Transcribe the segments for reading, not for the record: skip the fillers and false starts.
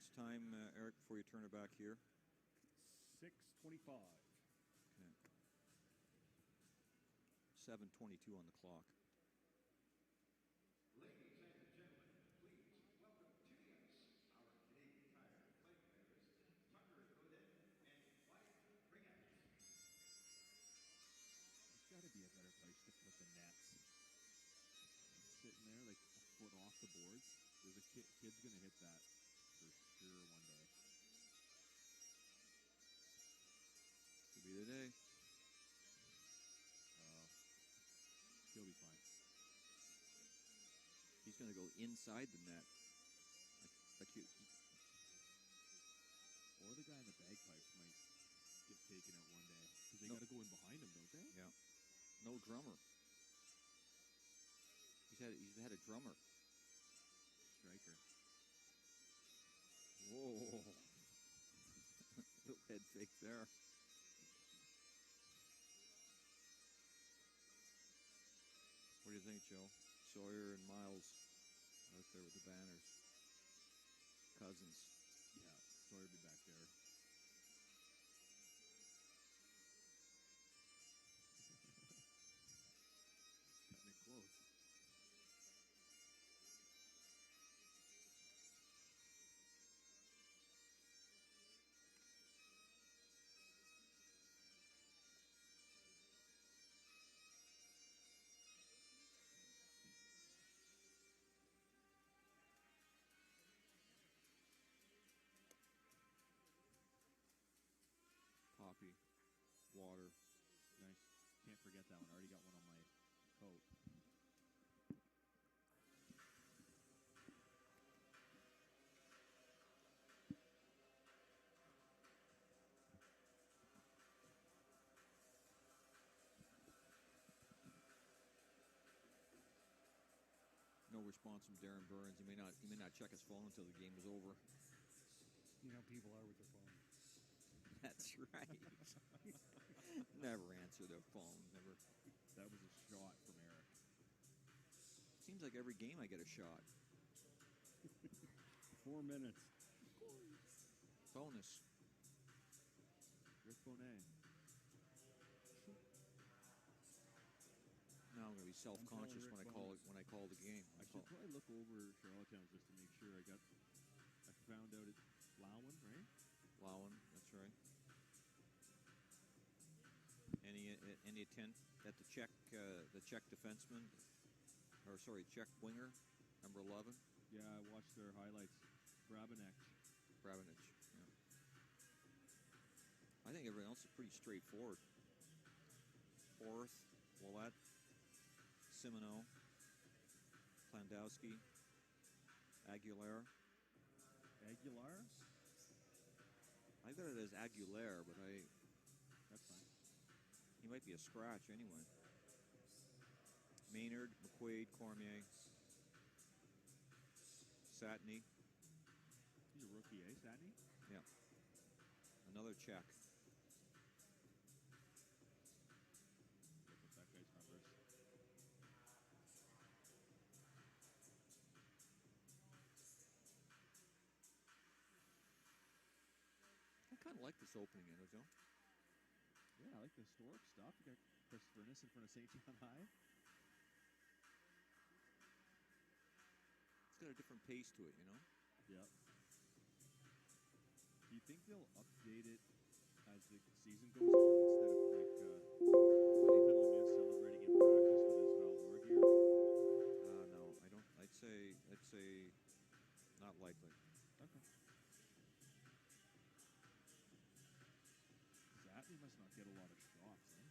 What's the time, Eric, before you turn it back here? 6:25. Okay. 7:22 on the clock. Ladies and gentlemen, please welcome TDS, our Canadian Tire flag bearers, Tucker Gooden and Mike Bringett. There's got to be a better place to put the nets. Sitting there like a foot off the boards. There's a kid's going to hit that for sure one day. Could be the day. He'll be fine. He's going to go inside the net. Or the guy in the bagpipes might get taken out one day. Because they No. got to go in behind him, don't they? Yeah. No drummer. He's had a drummer. Striker. Whoa. Little head fake there. What do you think, Joe? Sawyer and Miles out there with the banners. Cousins. Yeah, Sawyer will be back there. Cutting it close. Poppy. Water. Nice. Can't forget that one. I already got one on my coat. No response from Darren Burns. He may not check his phone until the game is over. You know, people are with their phone. That's right. Never answer their phone. Never. That was a shot from Eric. Seems like every game I get a shot. 4 minutes. Bonus. Rick Bonet. Now I'm going to be self-conscious Rick when I call the game. I should probably look over Charlottetown just to make sure I found out it's Lowen, right? Lowen, that's right. Any attempt at the Czech defenseman, Czech winger, number 11? Yeah, I watched their highlights. Brabenec. Yeah. I think everyone else is pretty straightforward. Orth, Willett, Simoneau, Klandowski, Aguilera. Aguilar? I got it as Aguilera, but That's fine. he might be a scratch anyway. Maynard, McQuaid, Cormier, Satney. He's a rookie, eh, Satney? Yeah. Another Czech. Look at that guy's numbers. I kind of like this opening, don't you? Yeah, I like the historic stuff. You got Christopher Innes in front of St. John High. It's got a different pace to it, you know? Yep. Do you think they'll update it as the season goes on instead of like David Lemieux celebrating in practice with his Valdor gear? No, I don't. I'd say not likely. Okay. Satney must not get a lot of shots, eh?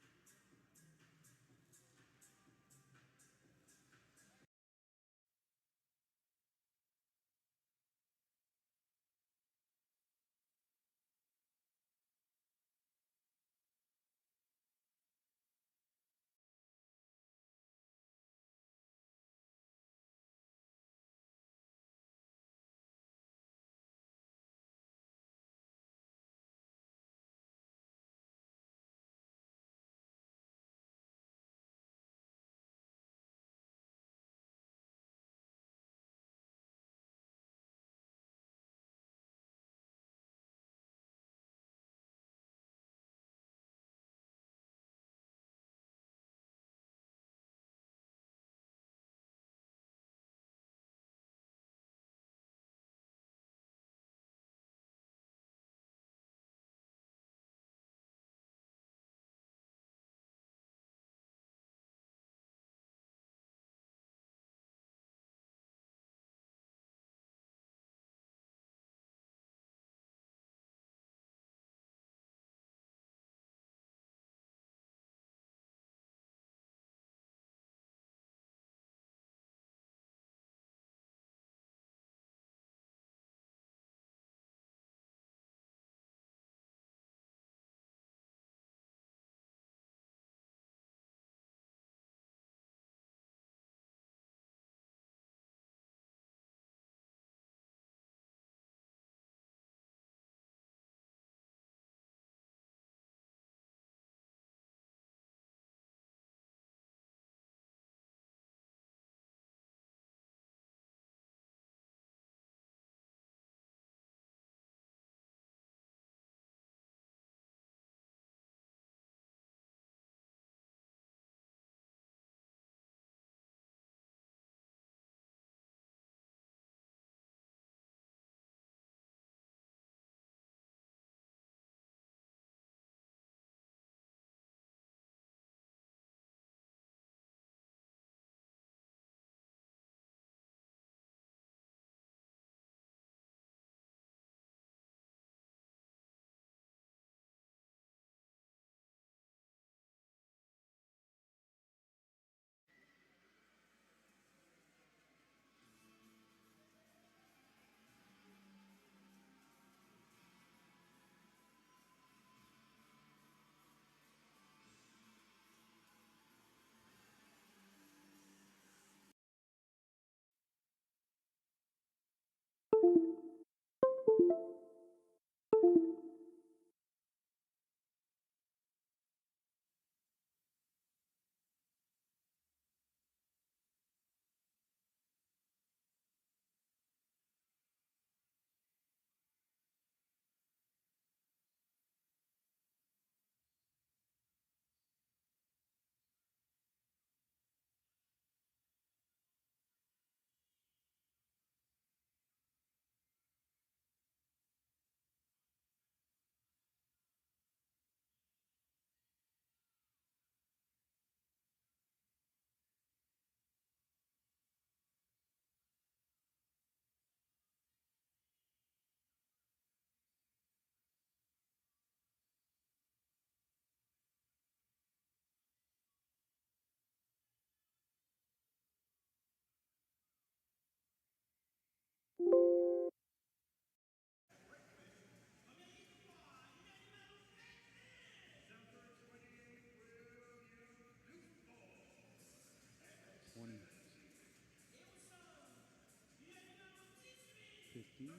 15.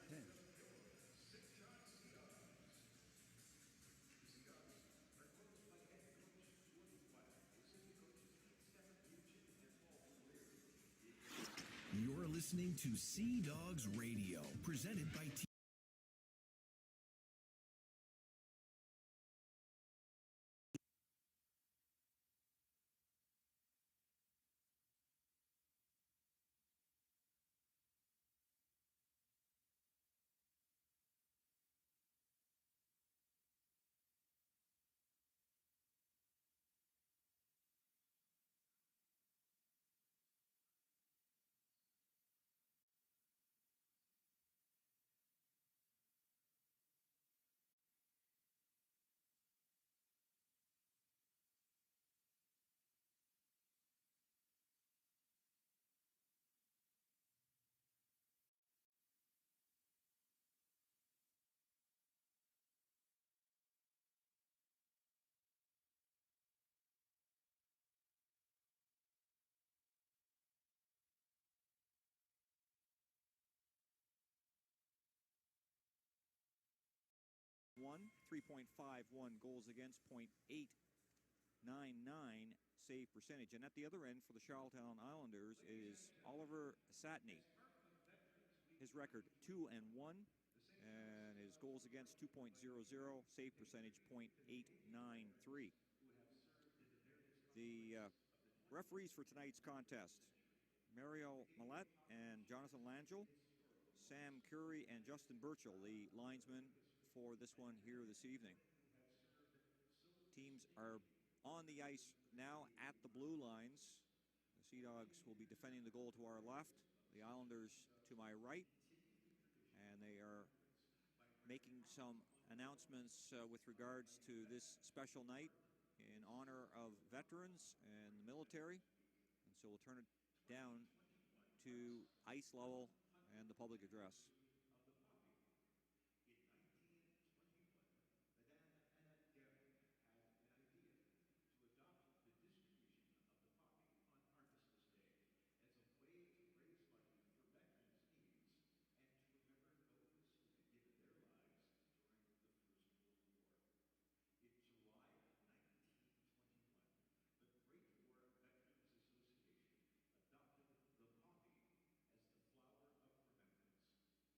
10. You're listening to Sea Dogs Radio, presented by T. One 3.51 goals against, 0.899 save percentage. And at the other end for the Charlottetown Islanders is Oliver Satney. His record 2-1, and his goals against 2.00, save percentage 0.893. The referees for tonight's contest: Mario Millette and Jonathan Langell, Sam Curry and Justin Burchell, the linesmen for this one here this evening. Teams are on the ice now at the blue lines. The Sea Dogs will be defending the goal to our left, the Islanders to my right, and they are making some announcements with regards to this special night in honor of veterans and the military. And so we'll turn it down to ice level and the public address. Of the poppy. In 1921, Madame Annette Guerin had an idea to adopt the distribution of the poppy on Armistice Day as a way to raise money for veterans' needs and to remember those who had given their lives during the First World War. In July of 1921, the Great War Veterans Association adopted the poppy as the flower of remembrance.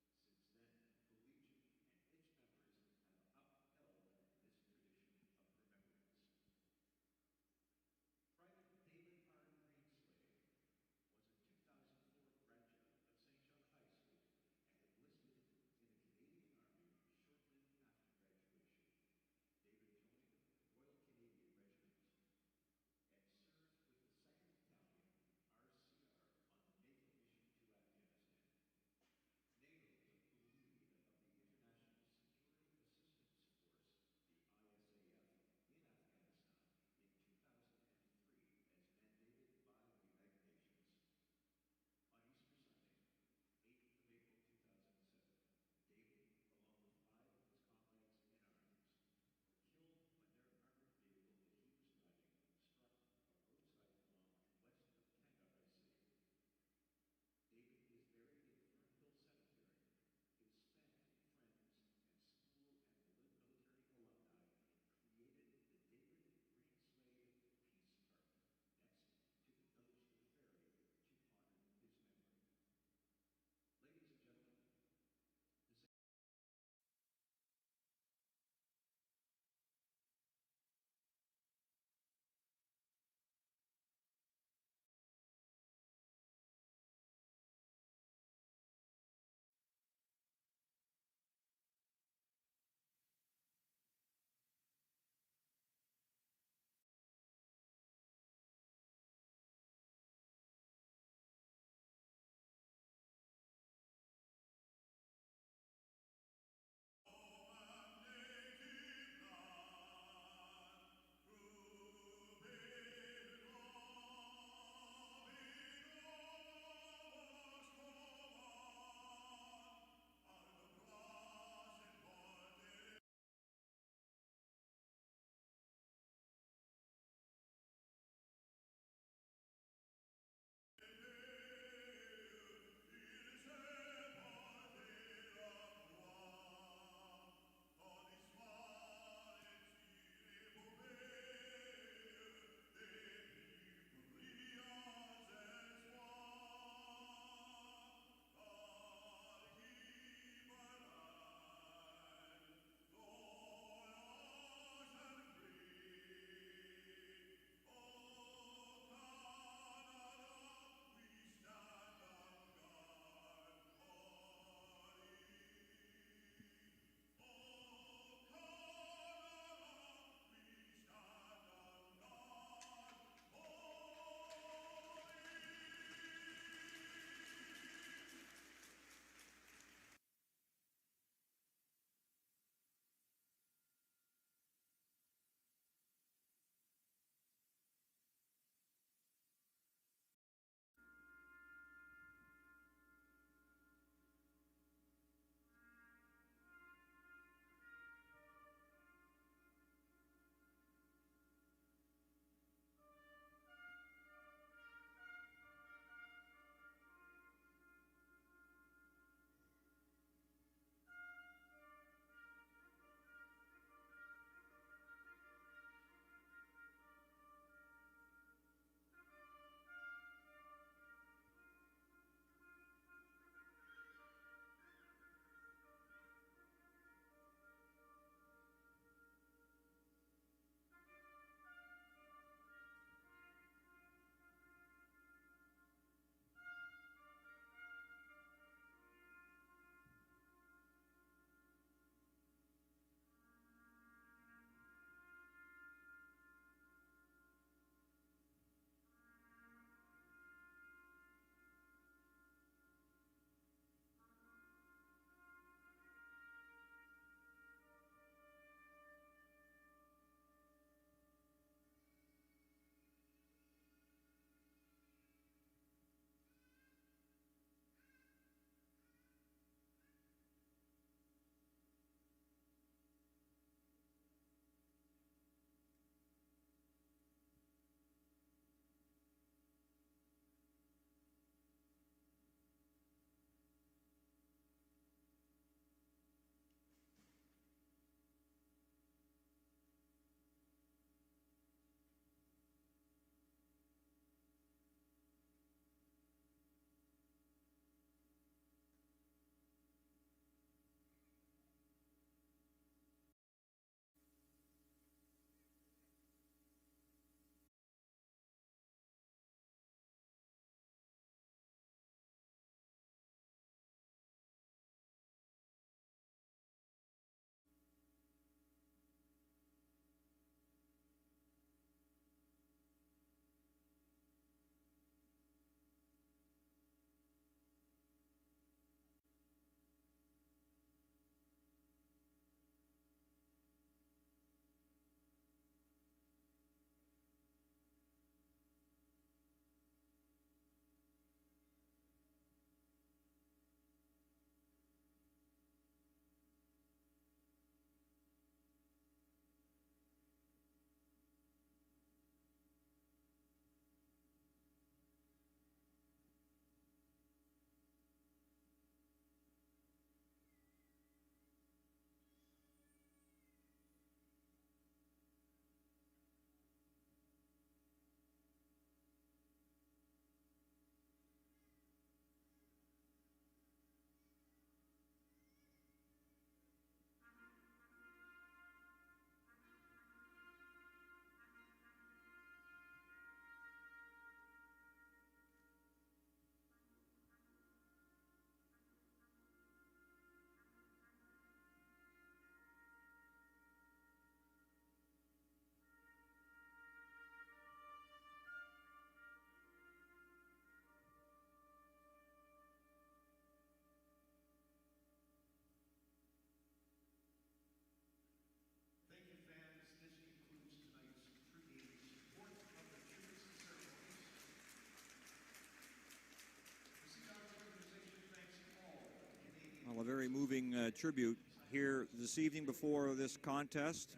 very moving tribute here this evening before this contest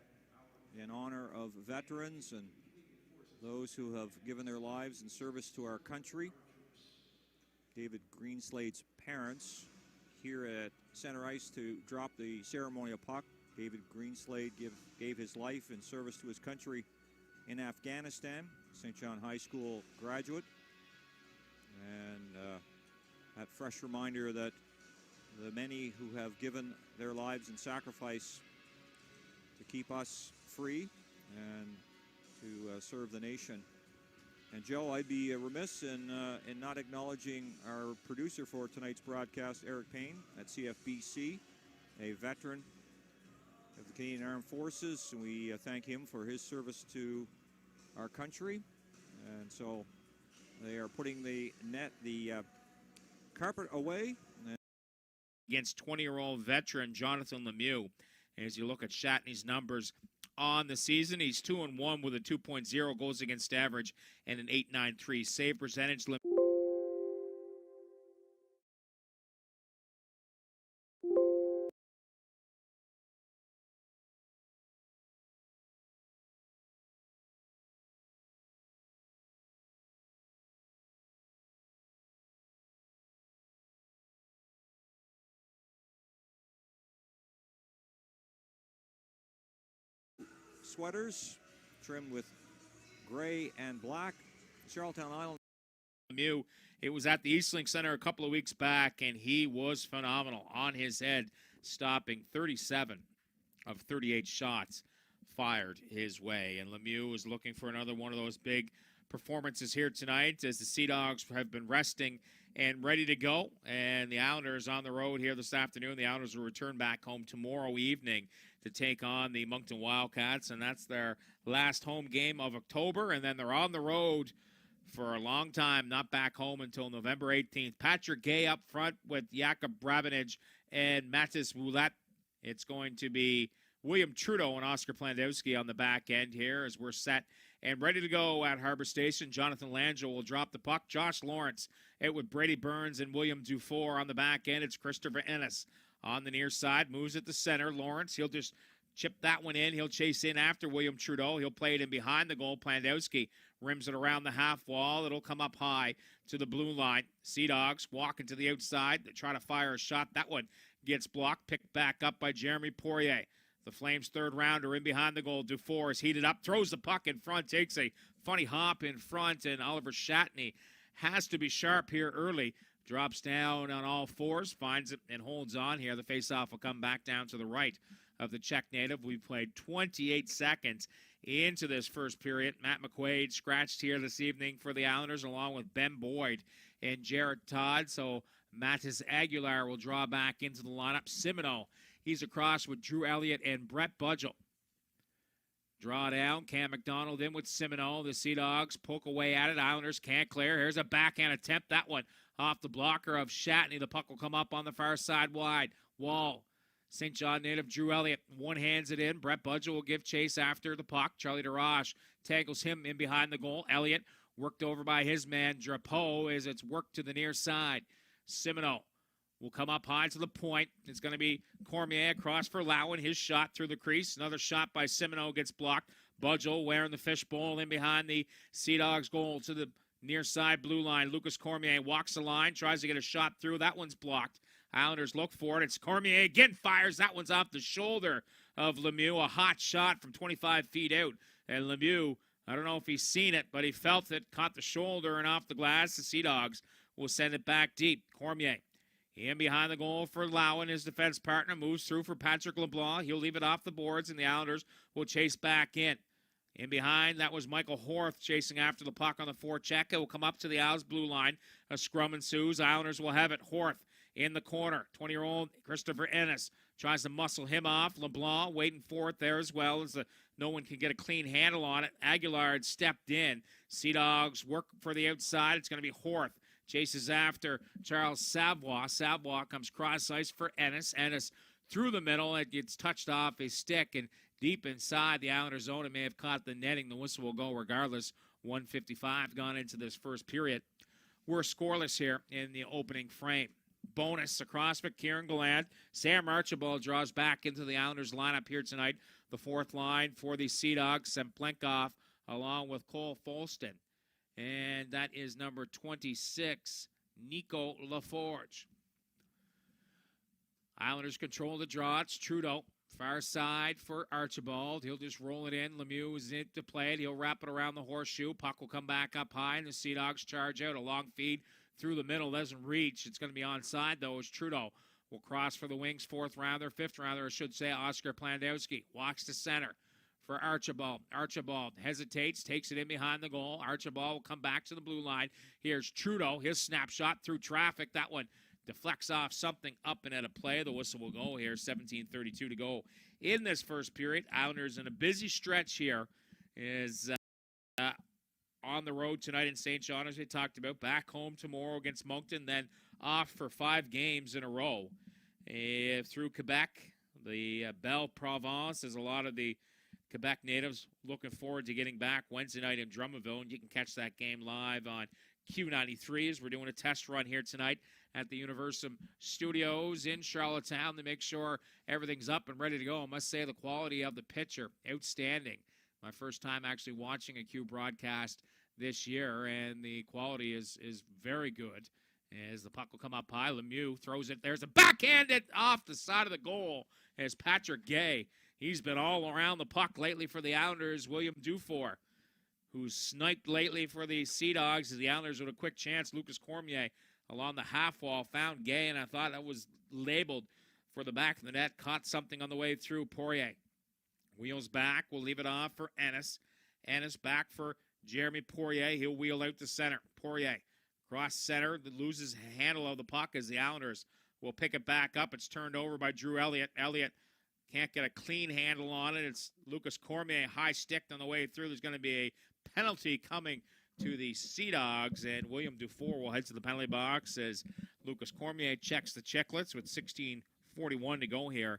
in honor of veterans and those who have given their lives in service to our country. David Greenslade's parents here at center ice to drop the ceremonial puck. David Greenslade gave his life in service to his country in Afghanistan, St. John High School graduate. And that fresh reminder that the many who have given their lives in sacrifice to keep us free and to serve the nation. And Joe, I'd be remiss in not acknowledging our producer for tonight's broadcast, Eric Payne at CFBC, a veteran of the Canadian Armed Forces, and we thank him for his service to our country. And so they are putting the carpet away. Against 20-year-old veteran Jonathan Lemieux. As you look at Shatney's numbers on the season, he's 2-1 with a 2.0 goals against average and an .893 save percentage. Sweaters trimmed with gray and black. Charlottetown Island. Lemieux, it was at the Eastlink Center a couple of weeks back, and he was phenomenal on his head, stopping 37 of 38 shots fired his way. And Lemieux is looking for another one of those big performances here tonight as the Sea Dogs have been resting and ready to go. And the Islanders on the road here this afternoon. The Islanders will return back home tomorrow evening to take on the Moncton Wildcats, and that's their last home game of October. And then they're on the road for a long time, not back home until November 18th. Patrick Gay up front with Jakub Brabenich and Matis Ouellet. It's going to be William Trudeau and Oscar Plandowski on the back end here as we're set and ready to go at Harbor Station. Jonathan Langell will drop the puck. Josh Lawrence it with Brady Burns and William Dufour on the back end. It's Christopher Ennis on the near side, moves at the center. Lawrence, he'll just chip that one in. He'll chase in after William Trudeau. He'll play it in behind the goal. Plandowski rims it around the half wall. It'll come up high to the blue line. Sea Dogs walking to the outside. They try to fire a shot. That one gets blocked. Picked back up by Jeremy Poirier. The Flames' third rounder in behind the goal. Dufour is heated up, throws the puck in front, takes a funny hop in front, and Oliver Shatney has to be sharp here early. Drops down on all fours, finds it, and holds on here. The faceoff will come back down to the right of the Czech native. We played 28 seconds into this first period. Matt McQuaid scratched here this evening for the Islanders, along with Ben Boyd and Jarrett Todd. So Mattis Aguilar will draw back into the lineup. Simoneau, he's across with Drew Elliott and Brett Budgell. Draw down, Cam McDonald in with Simoneau. The Sea Dogs poke away at it. Islanders can't clear. Here's a backhand attempt. That one off the blocker of Shatney. The puck will come up on the far side wide. Wall. St. John native Drew Elliott one hands it in. Brett Budgell will give chase after the puck. Charlie DeRoche tangles him in behind the goal. Elliott worked over by his man Drapeau as it's worked to the near side. Simoneau will come up high to the point. It's going to be Cormier across for Lowen. His shot through the crease. Another shot by Simoneau gets blocked. Budgell wearing the fishbowl in behind the Sea Dogs goal to the near side blue line. Lucas Cormier walks the line, tries to get a shot through. That one's blocked. Islanders look for it. It's Cormier again, fires. That one's off the shoulder of Lemieux. A hot shot from 25 feet out. And Lemieux, I don't know if he's seen it, but he felt it, caught the shoulder and off the glass. The Sea Dogs will send it back deep. Cormier in behind the goal for Lowen. His defense partner moves through for Patrick LeBlanc. He'll leave it off the boards, and the Islanders will chase back in. In behind, that was Michael Horth chasing after the puck on the forecheck. It will come up to the Isles blue line. A scrum ensues. Islanders will have it. Horth in the corner. 20-year-old Christopher Ennis tries to muscle him off. LeBlanc waiting for it there as well as no one can get a clean handle on it. Aguilar had stepped in. Sea Dogs work for the outside. It's going to be Horth. Chases after Charles Savoie. Savoie comes cross ice for Ennis. Ennis through the middle. It gets touched off his stick and deep inside the Islanders zone. It may have caught the netting. The whistle will go regardless. 1:55 gone into this first period. We're scoreless here in the opening frame. bonus across for Kieran Gallant. Sam Archibald draws back into the Islanders lineup here tonight. The fourth line for the Sea Dogs, Semplenkov, along with Cole Folston. And that is number 26, Nico LaForge. Islanders control the draw. It's Trudeau. Far side for Archibald. He'll just roll it in. Lemieux is in to play it. He'll wrap it around the horseshoe. Puck will come back up high, and the Sea Dogs charge out. A long feed through the middle. Doesn't reach. It's going to be onside, though, as Trudeau will cross for the Wings. Fifth rounder, I should say, Oscar Plandowski. Walks to center for Archibald. Archibald hesitates, takes it in behind the goal. Archibald will come back to the blue line. Here's Trudeau. His snapshot through traffic. That one deflects off something up and at a play. The whistle will go here. 17:32 to go in this first period. Islanders in a busy stretch here is on the road tonight in St. John, as we talked about. Back home tomorrow against Moncton, then off for 5 games in a row through Quebec. The Belle Province, as a lot of the Quebec natives looking forward to getting back Wednesday night in Drummondville, and you can catch that game live on Q93 as we're doing a test run here tonight at the Universum Studios in Charlottetown to make sure everything's up and ready to go. I must say the quality of the pitcher, outstanding. My first time actually watching a Q broadcast this year, and the quality is very good. As the puck will come up high, Lemieux throws it. There's a backhanded off the side of the goal as Patrick Gay. He's been all around the puck lately for the Islanders. William Dufour, who's sniped lately for the Sea Dogs, as the Islanders with a quick chance. Lucas Cormier along the half wall found Gay, and I thought that was labeled for the back of the net. Caught something on the way through. Poirier wheels back. We'll leave it off for Ennis. Ennis back for Jeremy Poirier. He'll wheel out to center. Poirier cross center, loses handle of the puck as the Islanders will pick it back up. It's turned over by Drew Elliott. Elliott can't get a clean handle on it. It's Lucas Cormier high sticked on the way through. There's going to be a penalty coming to the Sea Dogs, and William Dufour will head to the penalty box as Lucas Cormier checks the checklets with 16:41 to go here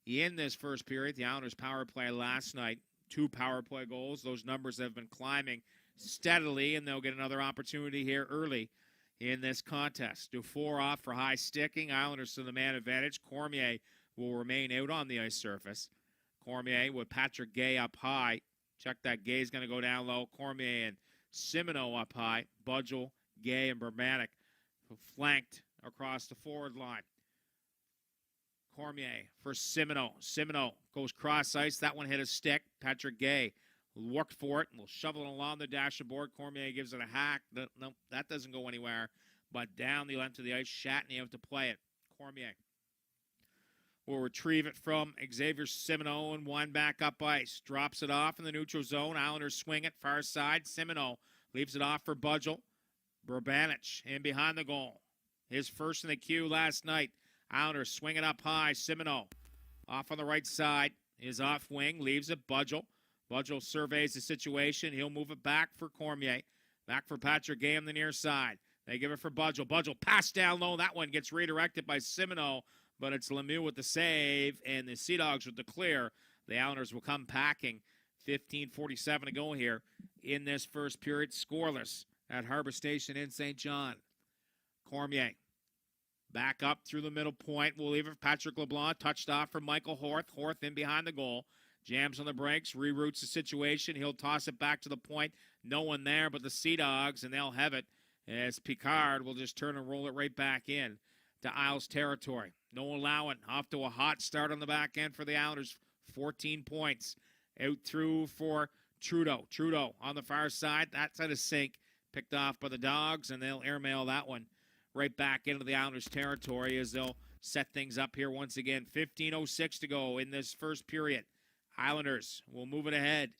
in this first period. The Islanders power play last night, 2 power play goals. Those numbers have been climbing steadily, and they'll get another opportunity here early in this contest. Dufour off for high sticking. Islanders to the man advantage. Cormier will remain out on the ice surface. Cormier with Patrick Gay up high. Check that. Gay's going to go down low. Cormier and Simoneau up high. Budgel, Gay, and Burmanic flanked across the forward line. Cormier for Simoneau. Simoneau goes cross ice. That one hit a stick. Patrick Gay worked for it and will shovel it along the dashboard. Cormier gives it a hack. No, that doesn't go anywhere. But down the length of the ice, Shatney out to play it. Cormier will retrieve it from Xavier Simoneau and wind back up ice. Drops it off in the neutral zone. Islanders swing it far side. Simoneau leaves it off for Budgel. Burbanich in behind the goal. His first in the queue last night. Islanders swing it up high. Simoneau off on the right side. His off wing leaves it. Budgel. Budgel surveys the situation. He'll move it back for Cormier. Back for Patrick Gay on the near side. They give it for Budgel. Budgel pass down low. That one gets redirected by Simoneau, but it's Lemieux with the save, and the Sea Dogs with the clear. The Islanders will come packing. 15:47 to go here in this first period. Scoreless at Harbor Station in St. John. Cormier back up through the middle point. We'll leave it for Patrick LeBlanc. Touched off for Michael Horth. Horth in behind the goal. Jams on the brakes, reroutes the situation. He'll toss it back to the point. No one there but the Sea Dogs, and they'll have it as Picard will just turn and roll it right back in to Isles territory. No allowing. Off to a hot start on the back end for the Islanders. 14 points. Out through for Trudeau. Trudeau on the far side. That's at a sink. Picked off by the Dogs, and they'll airmail that one right back into the Islanders territory as they'll set things up here once again. 15:06 to go in this first period. Islanders will move it ahead.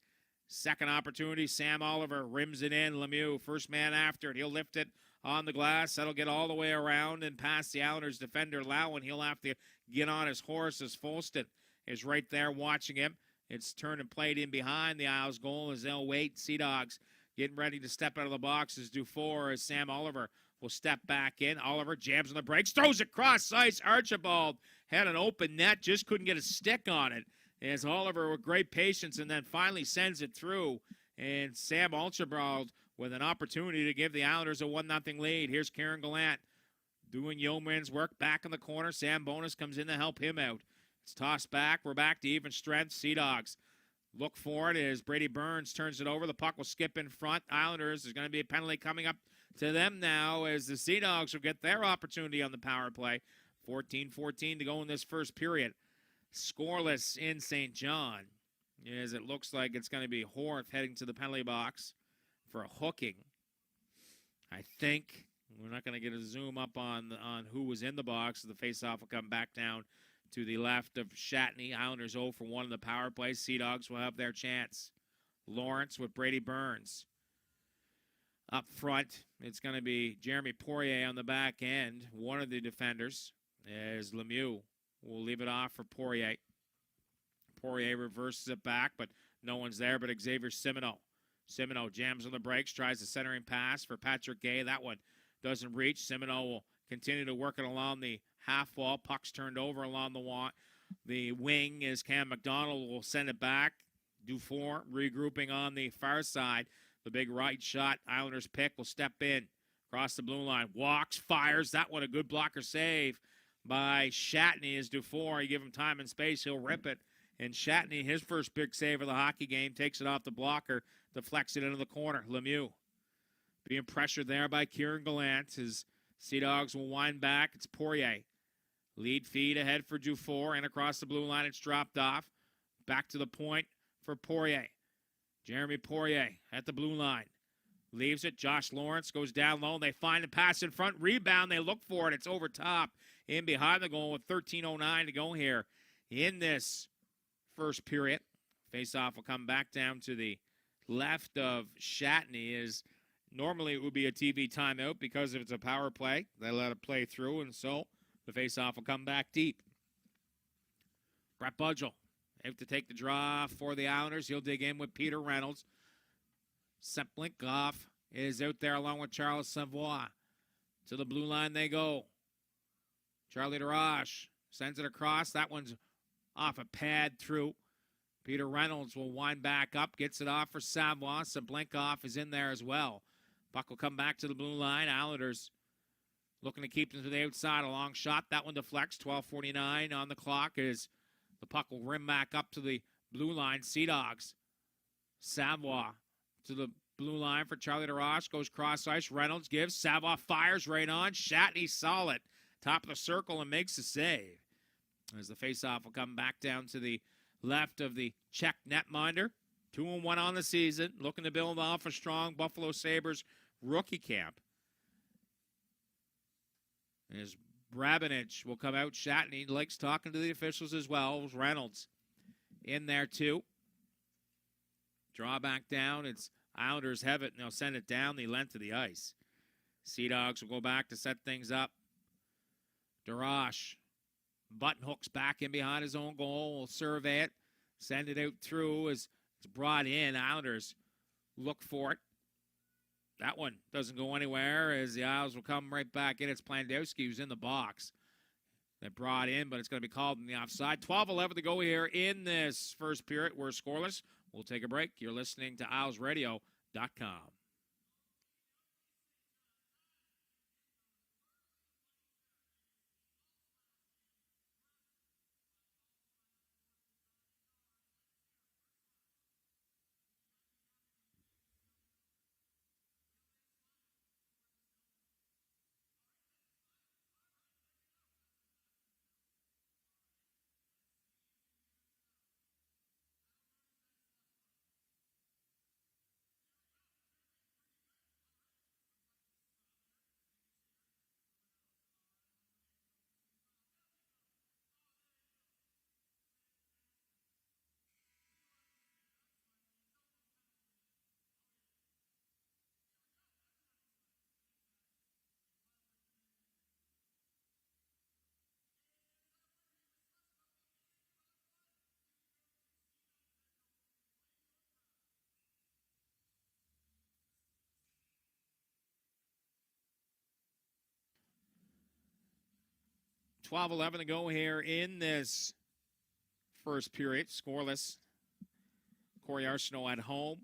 Second opportunity, Sam Oliver rims it in. Lemieux, first man after it. He'll lift it on the glass. That'll get all the way around and past the Islanders defender, Lau, and he'll have to get on his horse as Folston is right there watching him. It's turned and played in behind the Isles goal as they'll wait. Sea Dogs getting ready to step out of the box as Dufour, as Sam Oliver will step back in. Oliver jams on the brakes, throws it cross ice. Archibald had an open net, just couldn't get a stick on it. As Oliver with great patience and then finally sends it through. And Sam Archibald with an opportunity to give the Islanders a 1-0 lead. Here's Kieran Gallant. doing yeoman's work back in the corner. Sam Bonus comes in to help him out. It's tossed back. We're back to even strength. Sea Dogs look for it as Brady Burns turns it over. The puck will skip in front. Islanders, there's going to be a penalty coming up to them now as the Sea Dogs will get their opportunity on the power play. 14-14 to go in this first period. Scoreless in St. John, as it looks like it's going to be Horth heading to the penalty box for a hooking. I think we're not going to get a zoom up on who was in the box. The faceoff will come back down to the left of Shatney. Islanders 0 for 1 in the power play. Sea Dogs will have their chance. Lawrence with Brady Burns. Up front, it's going to be Jeremy Poirier on the back end. One of the defenders is Lemieux. We'll leave it off for Poirier. Poirier reverses it back, but no one's there but Xavier Simoneau. Simoneau jams on the brakes, tries the centering pass for Patrick Gay. That one doesn't reach. Simoneau will continue to work it along the half wall. Puck's turned over along the wing as Cam McDonald will send it back. Dufour regrouping on the far side. The big right shot. Islanders pick will step in. Across the blue line. Walks, fires. That one a good blocker save by Shatney as Dufour. You give him time and space, he'll rip it. And Shatney, his first big save of the hockey game, takes it off the blocker, deflects it into the corner. Lemieux being pressured there by Kieran Gallant. His Sea Dogs will wind back. It's Poirier. Lead feed ahead for Dufour, and across the blue line it's dropped off. Back to the point for Poirier. Jeremy Poirier at the blue line. Leaves it. Josh Lawrence goes down low. They find the pass in front. Rebound. They look for it. It's over top. In behind the goal with 13:09 to go here in this first period. Faceoff will come back down to the left of Shatney. As normally it would be a TV timeout because if it's a power play, they let it play through, and so the faceoff will come back deep. Brett Budgel have to take the draw for the Islanders. He'll dig in with Peter Reynolds. Seplinkoff is out there along with Charles Savoie. To the blue line they go. Charlie DeRoche sends it across. That one's off a pad through. Peter Reynolds will wind back up, gets it off for Savoie. Sablenkoff is in there as well. Puck will come back to the blue line. Islanders looking to keep them to the outside. A long shot. That one deflects. 12:49 on the clock as the puck will rim back up to the blue line. Sea Dogs. Savoie to the blue line for Charlie DeRoche. Goes cross ice. Reynolds gives. Savoie fires right on. Shatney solid. Top of the circle and makes a save. As the faceoff will come back down to the left of the Czech netminder. 2-1 on the season. Looking to build off a strong Buffalo Sabres rookie camp. As Brabenich will come out. Shatney likes talking to the officials as well. Reynolds in there too. Draw back down. It's Islanders have it, and they'll send it down the length of the ice. Sea Dogs will go back to set things up. DeRoche button hooks back in behind his own goal. Will survey it. Send it out through as it's brought in. Islanders look for it. That one doesn't go anywhere as the Isles will come right back in. It's Plandowski who's in the box. They brought in, but it's going to be called in the offside. 12:11 to go here in this first period. We're scoreless. We'll take a break. You're listening to IslesRadio.com. $12:11 to go here in this first period. Scoreless. Corey Arsenault at home.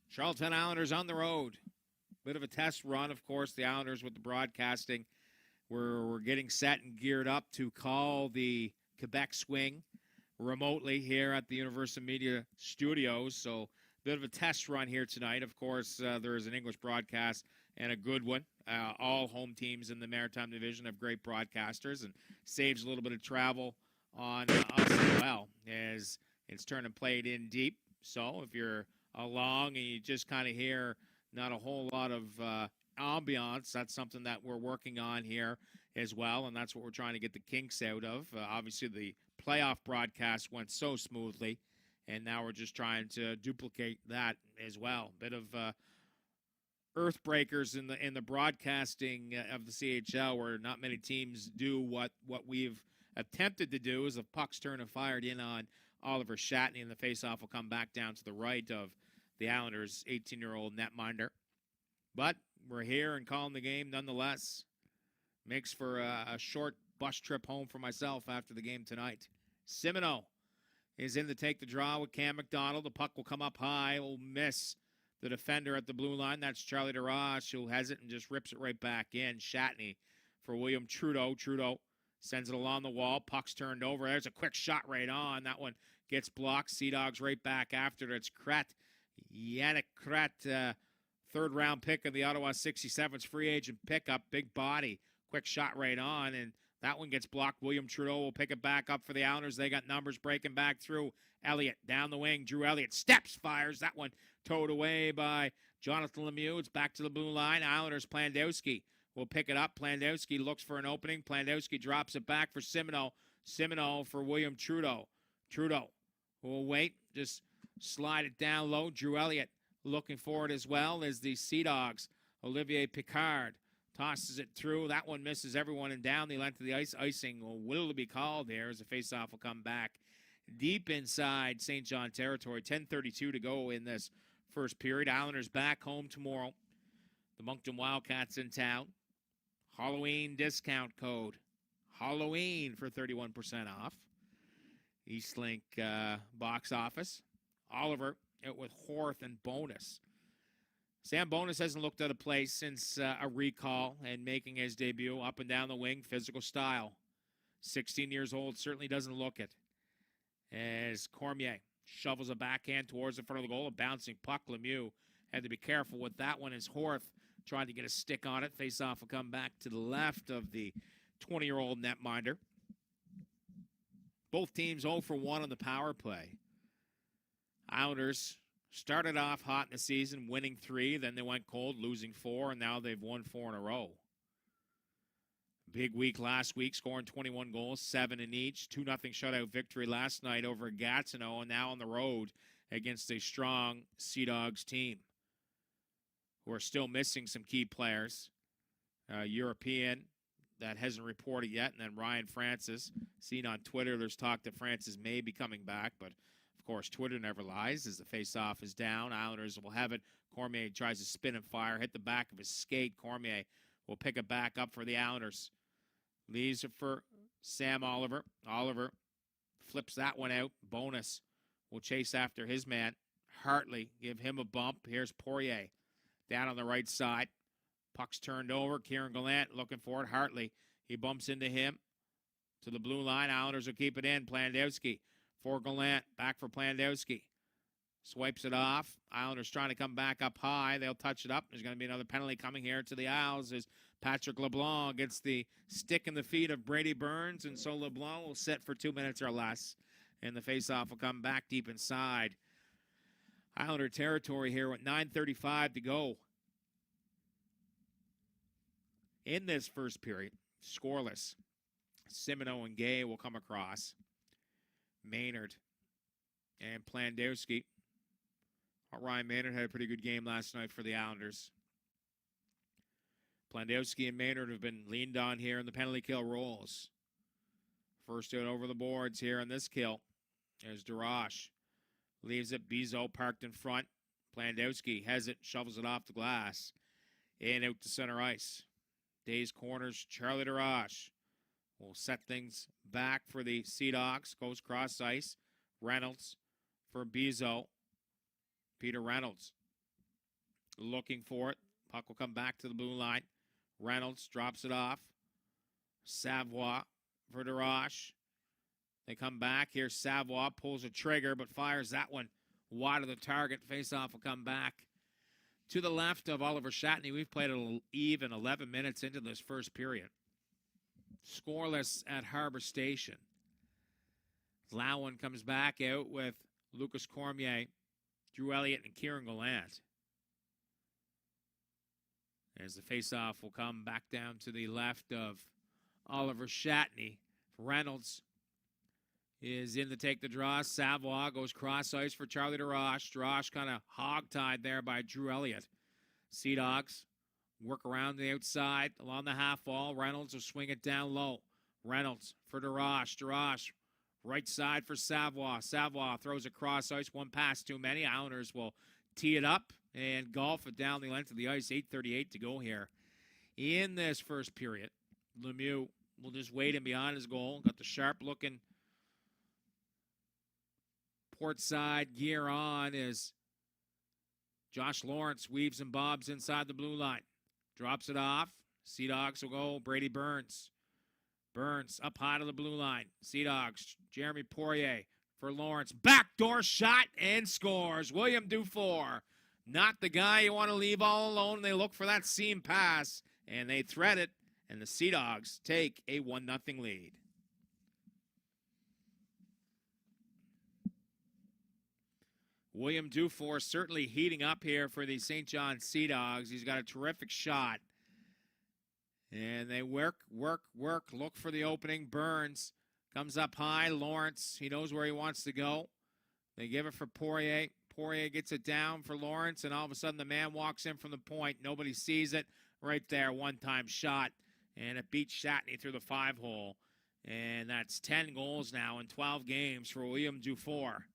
Charlottetown Islanders on the road. Bit of a test run, of course, the Islanders with the broadcasting we're getting set and geared up to call the Quebec Swing remotely here at the Universal Media Studios. So, bit of a test run here tonight. Of course, there is an English broadcast and a good one. All home teams in the Maritime Division have great broadcasters, and saves a little bit of travel on us as well, as it's turned and played in deep. So if you're along and you just kind of hear not a whole lot of ambiance, that's something that we're working on here as well, and that's what we're trying to get the kinks out of. Obviously, the playoff broadcast went so smoothly, and now we're just trying to duplicate that as well. Bit of earth breakers in the broadcasting of the CHL, where not many teams do what we've attempted to do. As the puck's turned and fired in on Oliver Shatney, and the faceoff will come back down to the right of the Islanders' 18-year-old netminder. But we're here and calling the game nonetheless. Makes for a short bus trip home for myself after the game tonight. Simoneau is in to take the draw with Cam McDonald. The puck will come up high. Will miss the defender at the blue line. That's Charlie DeRoche, who has it and just rips it right back in. Shatney for William Trudeau. Trudeau sends it along the wall. Puck's turned over. There's a quick shot right on. That one gets blocked. Sea Dogs right back after it. It's Krat. Yannick Krat, third-round pick of the Ottawa 67's free agent pickup. Big body. Quick shot right on, and that one gets blocked. William Trudeau will pick it back up for the Islanders. They got numbers breaking back through. Elliott down the wing. Drew Elliott steps, fires. That one towed away by Jonathan Lemieux. It's back to the blue line. Islanders, Plandowski will pick it up. Plandowski looks for an opening. Plandowski drops it back for Simoneau. Simoneau for William Trudeau. Trudeau will wait. Just slide it down low. Drew Elliott looking for it as well as the Sea Dogs. Olivier Picard tosses it through. That one misses everyone and down the length of the ice. Icing will be called there as the faceoff will come back deep inside St. John territory. 10:32 to go in this first period. Islanders back home tomorrow. The Moncton Wildcats in town. Halloween discount code. Halloween for 31% off. Eastlink box office. Oliver out with Horth and Bonus. Sam Bonus hasn't looked at a place since a recall and making his debut up and down the wing, physical style. 16 years old, certainly doesn't look it. As Cormier shovels a backhand towards the front of the goal, a bouncing puck. Lemieux had to be careful with that one as Horth trying to get a stick on it. Face-off will come back to the left of the 20-year-old netminder. Both teams 0 for 1 on the power play. Islanders started off hot in the season, winning 3. Then they went cold, losing 4, and now they've won 4 in a row. Big week last week, scoring 21 goals, 7 in each. 2-0 shutout victory last night over Gatineau, and now on the road against a strong Sea Dogs team, who are still missing some key players. European that hasn't reported yet, and then Ryan Francis. Seen on Twitter, there's talk that Francis may be coming back, but of course, Twitter never lies as the faceoff is down. Islanders will have it. Cormier tries to spin and fire, hit the back of his skate. Cormier will pick it back up for the Islanders. Leaves it for Sam Oliver. Oliver flips that one out. Bonus will chase after his man. Hartley, give him a bump. Here's Poirier down on the right side. Puck's turned over. Kieran Gallant looking for it. Hartley, he bumps into him to the blue line. Islanders will keep it in. Plandowski for Gallant. Back for Plandowski. Swipes it off. Islanders trying to come back up high. They'll touch it up. There's going to be another penalty coming here to the Isles as Patrick LeBlanc gets the stick in the feet of Brady Burns, and so LeBlanc will sit for 2 minutes or less, and the faceoff will come back deep inside Islander territory here with 9:35 to go in this first period. Scoreless. Simoneau and Gay will come across. Maynard and Plandowski. Ryan Maynard had a pretty good game last night for the Islanders. Plandowski and Maynard have been leaned on here in the penalty kill rolls. First out over the boards here in this kill. There's DeRoche. Leaves it. Bizot parked in front. Plandowski has it, shovels it off the glass. And out to center ice. Days corners. Charlie DeRoche will set things back for the Sea Dogs. Goes cross ice. Reynolds for Bizot. Peter Reynolds looking for it. Puck will come back to the blue line. Reynolds drops it off. Savoie for DeRoche. They come back here. Savoie pulls a trigger, but fires that one wide of the target. Faceoff will come back to the left of Oliver Shatney. We've played an even 11 minutes into this first period. Scoreless at Harbor Station. Lowen comes back out with Lucas Cormier, Drew Elliott, and Kieran Gallant. As the faceoff will come back down to the left of Oliver Shatney. Reynolds is in to take the draw. Savoie goes cross ice for Charlie DeRoche. DeRoche kind of hog-tied there by Drew Elliott. Sea Dogs work around the outside along the half wall. Reynolds will swing it down low. Reynolds for DeRoche. DeRoche right side for Savoie. Savoie throws it cross ice. One pass too many. Islanders will tee it up and golf it down the length of the ice. 8:38 to go here in this first period. Lemieux will just wait him behind his goal. Got the sharp-looking port side gear on as Josh Lawrence weaves and bobs inside the blue line. Drops it off. Sea Dogs will go. Brady Burns. Burns up high to the blue line. Sea Dogs. Jeremy Poirier for Lawrence. Backdoor shot and scores. William Dufour. Not the guy you want to leave all alone. They look for that seam pass, and they thread it, and the Sea Dogs take a 1-0 lead. William Dufour certainly heating up here for the St. John Sea Dogs. He's got a terrific shot. And they work, look for the opening. Burns comes up high. Lawrence, he knows where he wants to go. They give it for Poirier. Poirier gets it down for Lawrence, and all of a sudden the man walks in from the point. Nobody sees it. Right there, one-time shot. And it beats Shatney through the 5-hole. And that's 10 goals now in 12 games for William Dufour.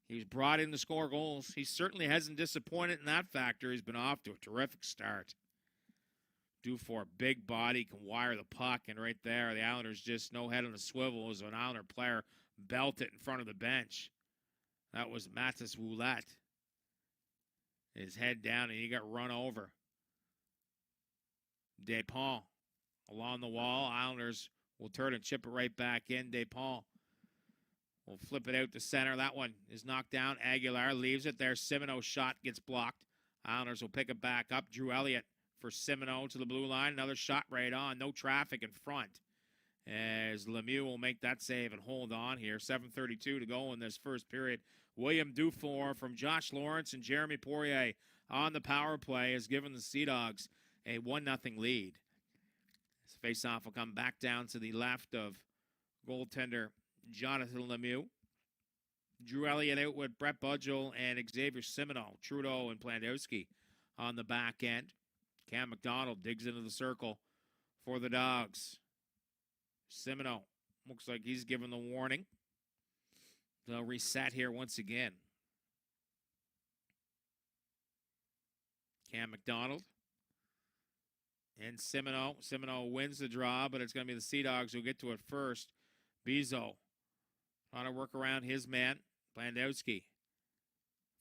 He's brought in to score goals. He certainly hasn't disappointed in that factor. He's been off to a terrific start. Dufour, big body, can wire the puck, and right there, the Islanders just no head on the swivel as an Islander player belted it in front of the bench. That was Mathis Woulette. His head down, and he got run over. Despont along the wall. Islanders will turn and chip it right back in. Despont will flip it out to center. That one is knocked down. Aguilar leaves it there. Simoneau's shot gets blocked. Islanders will pick it back up. Drew Elliott for Simoneau to the blue line. Another shot right on. No traffic in front. As Lemieux will make that save and hold on here. 7:32 to go in this first period. William Dufour from Josh Lawrence and Jeremy Poirier on the power play has given the Sea Dogs a 1-0 lead. This faceoff will come back down to the left of goaltender Jonathan Lemieux. Drew Elliott out with Brett Budgel and Xavier Simoneau. Trudeau and Plandowski on the back end. Cam McDonald digs into the circle for the Dogs. Simoneau looks like he's given the warning. They'll reset here once again. Cam McDonald and Simoneau. Simoneau wins the draw, but it's going to be the Sea Dogs who get to it first. Bizo trying to work around his man, Plandowski,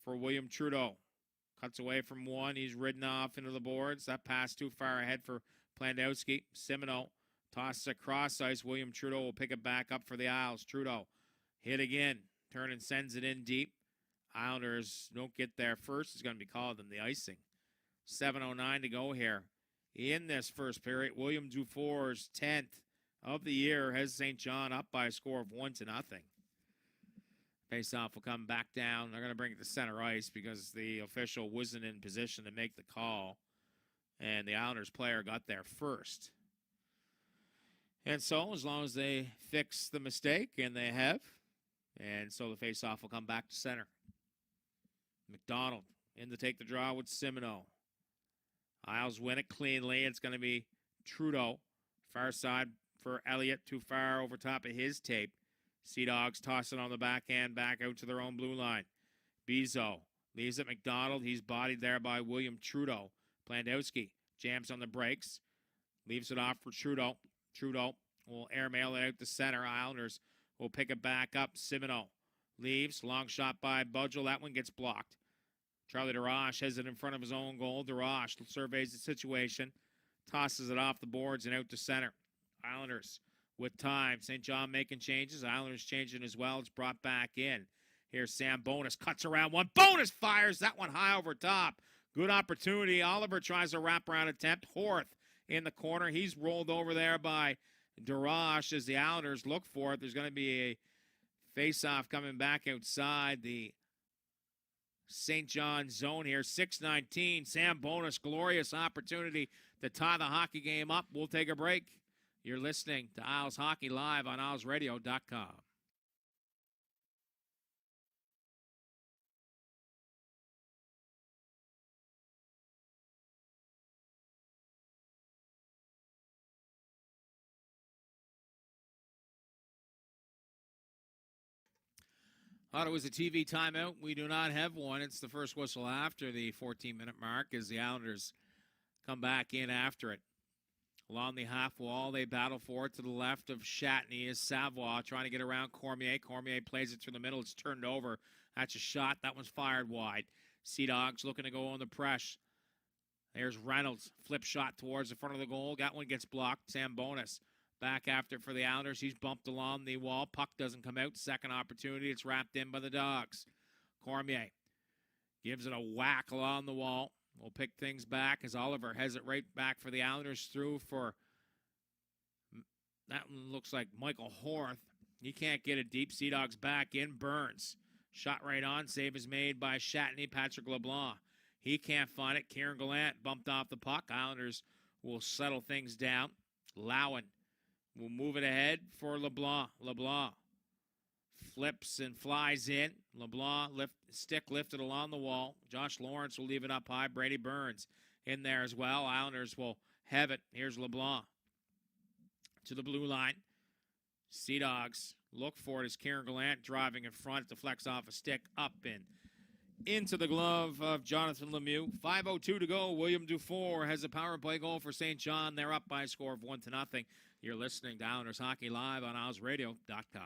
for William Trudeau. Cuts away from one. He's ridden off into the boards. That pass too far ahead for Plandowski. Simoneau tosses across ice. William Trudeau will pick it back up for the Isles. Trudeau hit again. Turn and sends it in deep. Islanders don't get there first. It's going to be called in the icing. 7:09 to go here in this first period. William Dufour's 10th of the year has St. John up by a score of 1-0. Faceoff will come back down. They're going to bring it to center ice because the official wasn't in position to make the call. And the Islanders player got there first. And so, as long as they fix the mistake, and they have, and so the faceoff will come back to center. McDonald in to take the draw with Simoneau. Isles win it cleanly. It's going to be Trudeau. Far side for Elliott. Too far over top of his tape. Sea Dogs toss it on the backhand back out to their own blue line. Bizo leaves it McDonald. He's bodied there by William Trudeau. Plandowski jams on the brakes. Leaves it off for Trudeau. Trudeau will airmail it out to center. Islanders will pick it back up. Simoneau leaves. Long shot by Budgel. That one gets blocked. Charlie DeRoche has it in front of his own goal. DeRoche surveys the situation. Tosses it off the boards and out to center. Islanders with time. St. John making changes. Islanders changing as well. It's brought back in. Here's Sam Bonus. Cuts around one. Bonus fires that one high over top. Good opportunity. Oliver tries a wraparound attempt. Horth in the corner. He's rolled over there by Darash as the Islanders look for it. There's going to be a face-off coming back outside the St. John zone here. 6:19. Sam Bonus. Glorious opportunity to tie the hockey game up. We'll take a break. You're listening to Isles Hockey Live on IslesRadio.com. Thought it was a TV timeout. We do not have one. It's the first whistle after the 14-minute mark as the Islanders come back in after it. Along the half wall, they battle for it to the left of Shatney is Savoie trying to get around Cormier. Cormier plays it through the middle. It's turned over. That's a shot. That one's fired wide. Sea Dogs looking to go on the press. There's Reynolds. Flip shot towards the front of the goal. That one gets blocked. Sam Bonus back after it for the Islanders. He's bumped along the wall. Puck doesn't come out. Second opportunity. It's wrapped in by the Dogs. Cormier gives it a whack along the wall. We'll pick things back as Oliver has it right back for the Islanders through for, that one looks like Michael Horth. He can't get it deep. Sea Dogs back in. Burns. Shot right on. Save is made by Shatney. Patrick LeBlanc. He can't find it. Kieran Gallant bumped off the puck. Islanders will settle things down. Lowen will move it ahead for LeBlanc. LeBlanc flips and flies in. LeBlanc stick lifted along the wall. Josh Lawrence will leave it up high. Brady Burns in there as well. Islanders will have it. Here's LeBlanc to the blue line. Sea Dogs look for it as Kieran Gallant driving in front. Deflects off a stick up and into the glove of Jonathan Lemieux. 5:02 to go. William Dufour has a power play goal for St. John. They're up by a score of 1-0. You're listening to Islanders Hockey Live on IslesRadio.com.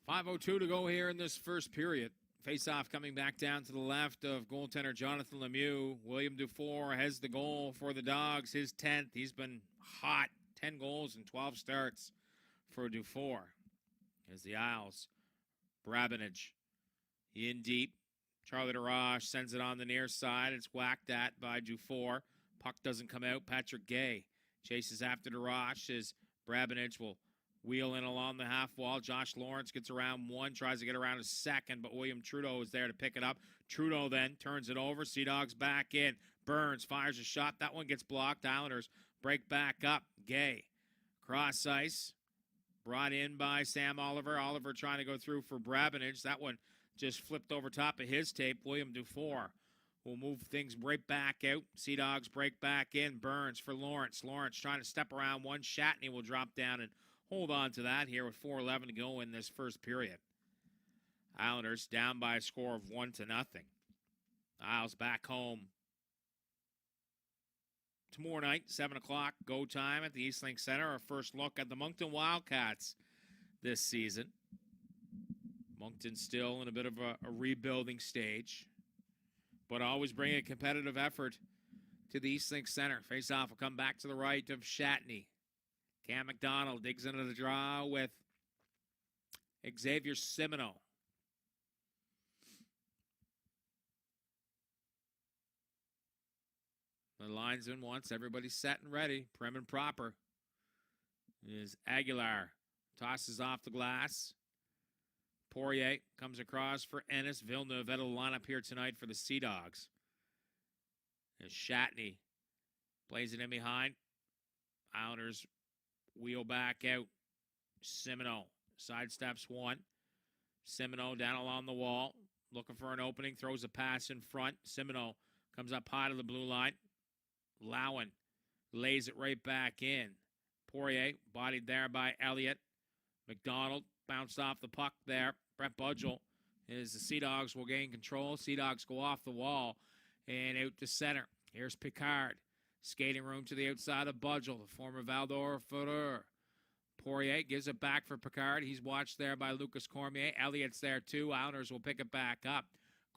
.502 to go here in this first period. Face-off coming back down to the left of goaltender Jonathan Lemieux. William Dufour has the goal for the Dogs, his 10th. He's been hot, 10 goals and 12 starts for Dufour. As the Isles, Brabenage in deep. Charlie Darash sends it on the near side. It's whacked at by Dufour. Puck doesn't come out. Patrick Gay chases after Darash as Brabenage will wheel in along the half wall. Josh Lawrence gets around one, tries to get around a second, but William Trudeau is there to pick it up. Trudeau then turns it over. Sea Dogs back in. Burns fires a shot. That one gets blocked. Islanders break back up. Gay. Cross ice. Brought in by Sam Oliver. Oliver trying to go through for Brabenage. That one just flipped over top of his tape. William Dufour will move things right back out. Sea Dogs break back in. Burns for Lawrence. Lawrence trying to step around one. Shatney will drop down and hold on to that here with 4:11 to go in this first period. Islanders down by a score of 1-0. Isles back home tomorrow night, 7 o'clock, go time at the Eastlink Center. Our first look at the Moncton Wildcats this season. Moncton still in a bit of a rebuilding stage, but always bring a competitive effort to the Eastlink Center. Face-off will come back to the right of Shatney. Cam McDonald digs into the draw with Xavier Simino. The linesman wants everybody set and ready, prim and proper. is Aguilar. Tosses off the glass. Poirier comes across for Ennis. Villeneuve at a lineup here tonight for the Sea Dogs. As Shatney plays it in behind. Islanders wheel back out. Simoneau sidesteps one. Simoneau down along the wall. Looking for an opening. Throws a pass in front. Simoneau comes up high to the blue line. Lowen lays it right back in. Poirier bodied there by Elliott. McDonald bounced off the puck there. Brett Budgel is the Sea Dogs will gain control. Sea Dogs go off the wall and out to center. Here's Picard. Skating room to the outside of Budgel, the former Val-d'Or footer. Poirier gives it back for Picard. He's watched there by Lucas Cormier. Elliott's there too. Islanders will pick it back up.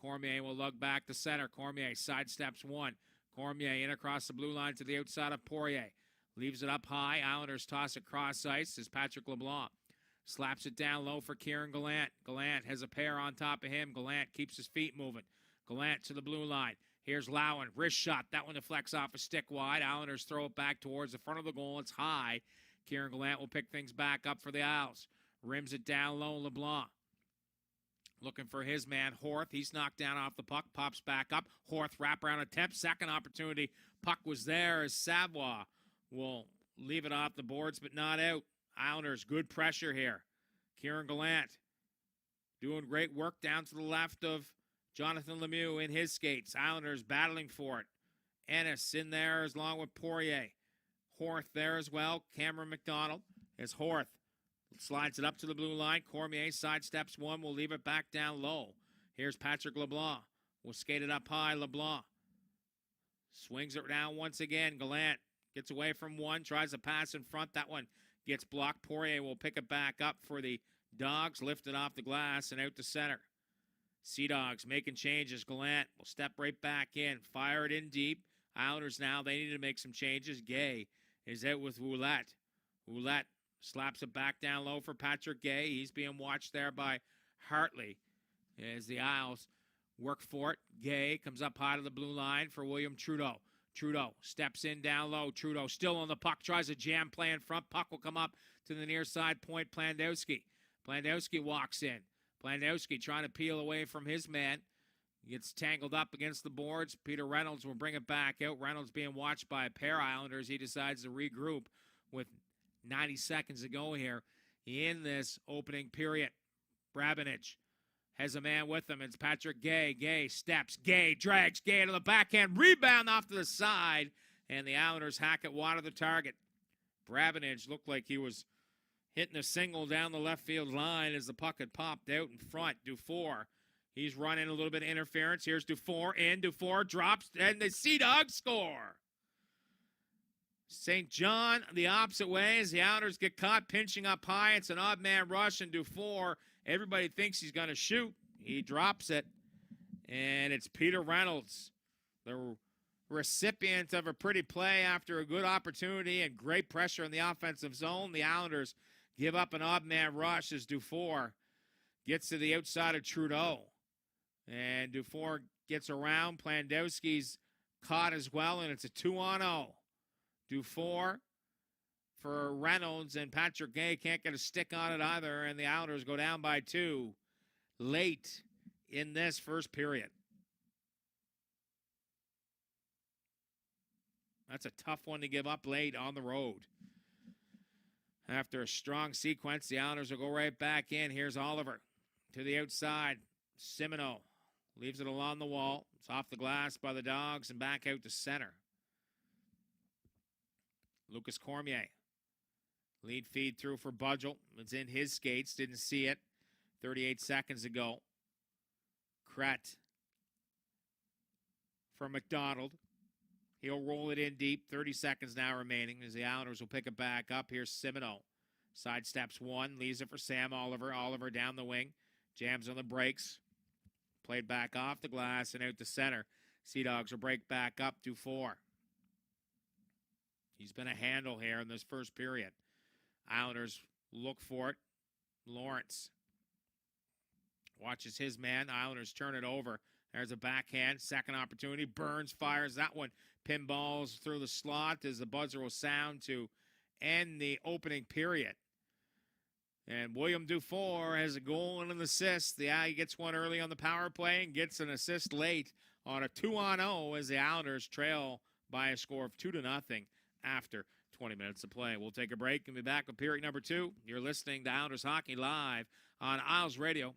Cormier will lug back to center. Cormier sidesteps one. Cormier in across the blue line to the outside of Poirier. Leaves it up high. Islanders toss it cross ice as Patrick LeBlanc slaps it down low for Kieran Gallant. Gallant has a pair on top of him. Gallant keeps his feet moving. Gallant to the blue line. Here's Lowen. Wrist shot. That one deflects off a stick wide. Islanders throw it back towards the front of the goal. It's high. Kieran Gallant will pick things back up for the Isles. Rims it down low. LeBlanc looking for his man, Horth. He's knocked down off the puck. Pops back up. Horth wraparound attempt. Second opportunity. Puck was there as Savoie will leave it off the boards, but not out. Islanders, good pressure here. Kieran Gallant doing great work down to the left of Jonathan Lemieux in his skates. Islanders battling for it. Ennis in there as along with Poirier. Horth there as well. Cameron McDonald as Horth slides it up to the blue line. Cormier sidesteps one. Will leave it back down low. Here's Patrick LeBlanc. Will skate it up high. LeBlanc swings it down once again. Gallant gets away from one. Tries a pass in front. That one gets blocked. Poirier will pick it back up for the Dogs. Lifted off the glass and out to center. Sea Dogs making changes. Gallant will step right back in. Fire it in deep. Islanders now, they need to make some changes. Gay is out with Ouellette. Ouellette slaps it back down low for Patrick Gay. He's being watched there by Hartley as the Isles work for it. Gay comes up high to the blue line for William Trudeau. Trudeau steps in down low. Trudeau still on the puck. Tries a jam play in front. Puck will come up to the near side point. Plandowski. Plandowski walks in. Plandowski trying to peel away from his man. Gets tangled up against the boards. Peter Reynolds will bring it back out. Reynolds being watched by a pair of Islanders. He decides to regroup with 90 seconds to go here in this opening period. Brabenich has a man with him. It's Patrick Gay. Gay steps. Gay drags Gay to the backhand. Rebound off to the side. And the Islanders hack it wide of the target. Brabenich looked like he was hitting a single down the left field line as the puck had popped out in front. Dufour. He's running a little bit of interference. Here's Dufour in. Dufour drops, and the Sea Dogs score. St. John the opposite way as the Islanders get caught pinching up high. It's an odd man rush, and Dufour, everybody thinks he's going to shoot. He drops it, and it's Peter Reynolds, the recipient of a pretty play after a good opportunity and great pressure in the offensive zone. The Islanders give up an odd man rush as Dufour gets to the outside of Trudeau. And Dufour gets around. Plandowski's caught as well, and it's a 2-on-0. Dufour for Reynolds, and Patrick Gay can't get a stick on it either, and the Islanders go down by 2 late in this first period. That's a tough one to give up late on the road. After a strong sequence, the Islanders will go right back in. Here's Oliver to the outside. Simoneau leaves it along the wall. It's off the glass by the Dogs and back out to center. Lucas Cormier. Lead feed through for Budgel. It's in his skates. Didn't see it 38 seconds ago. Kret for McDonald. He'll roll it in deep. 30 seconds now remaining as the Islanders will pick it back up. Here's Simoneau. Sidesteps one. Leaves it for Sam Oliver. Oliver down the wing. Jams on the brakes. Played back off the glass and out to center. Sea Dogs will break back up to 4. He's been a handle here in this first period. Islanders look for it. Lawrence watches his man. Islanders turn it over. There's a backhand. Second opportunity. Burns fires that one. Pinballs through the slot as the buzzer will sound to end the opening period. And William Dufour has a goal and an assist. He gets one early on the power play and gets an assist late on a 2-on-0 as the Islanders trail by a score of 2-0 after 20 minutes of play. We'll take a break and be back with period number 2. You're listening to Islanders Hockey Live on IslesRadio.com.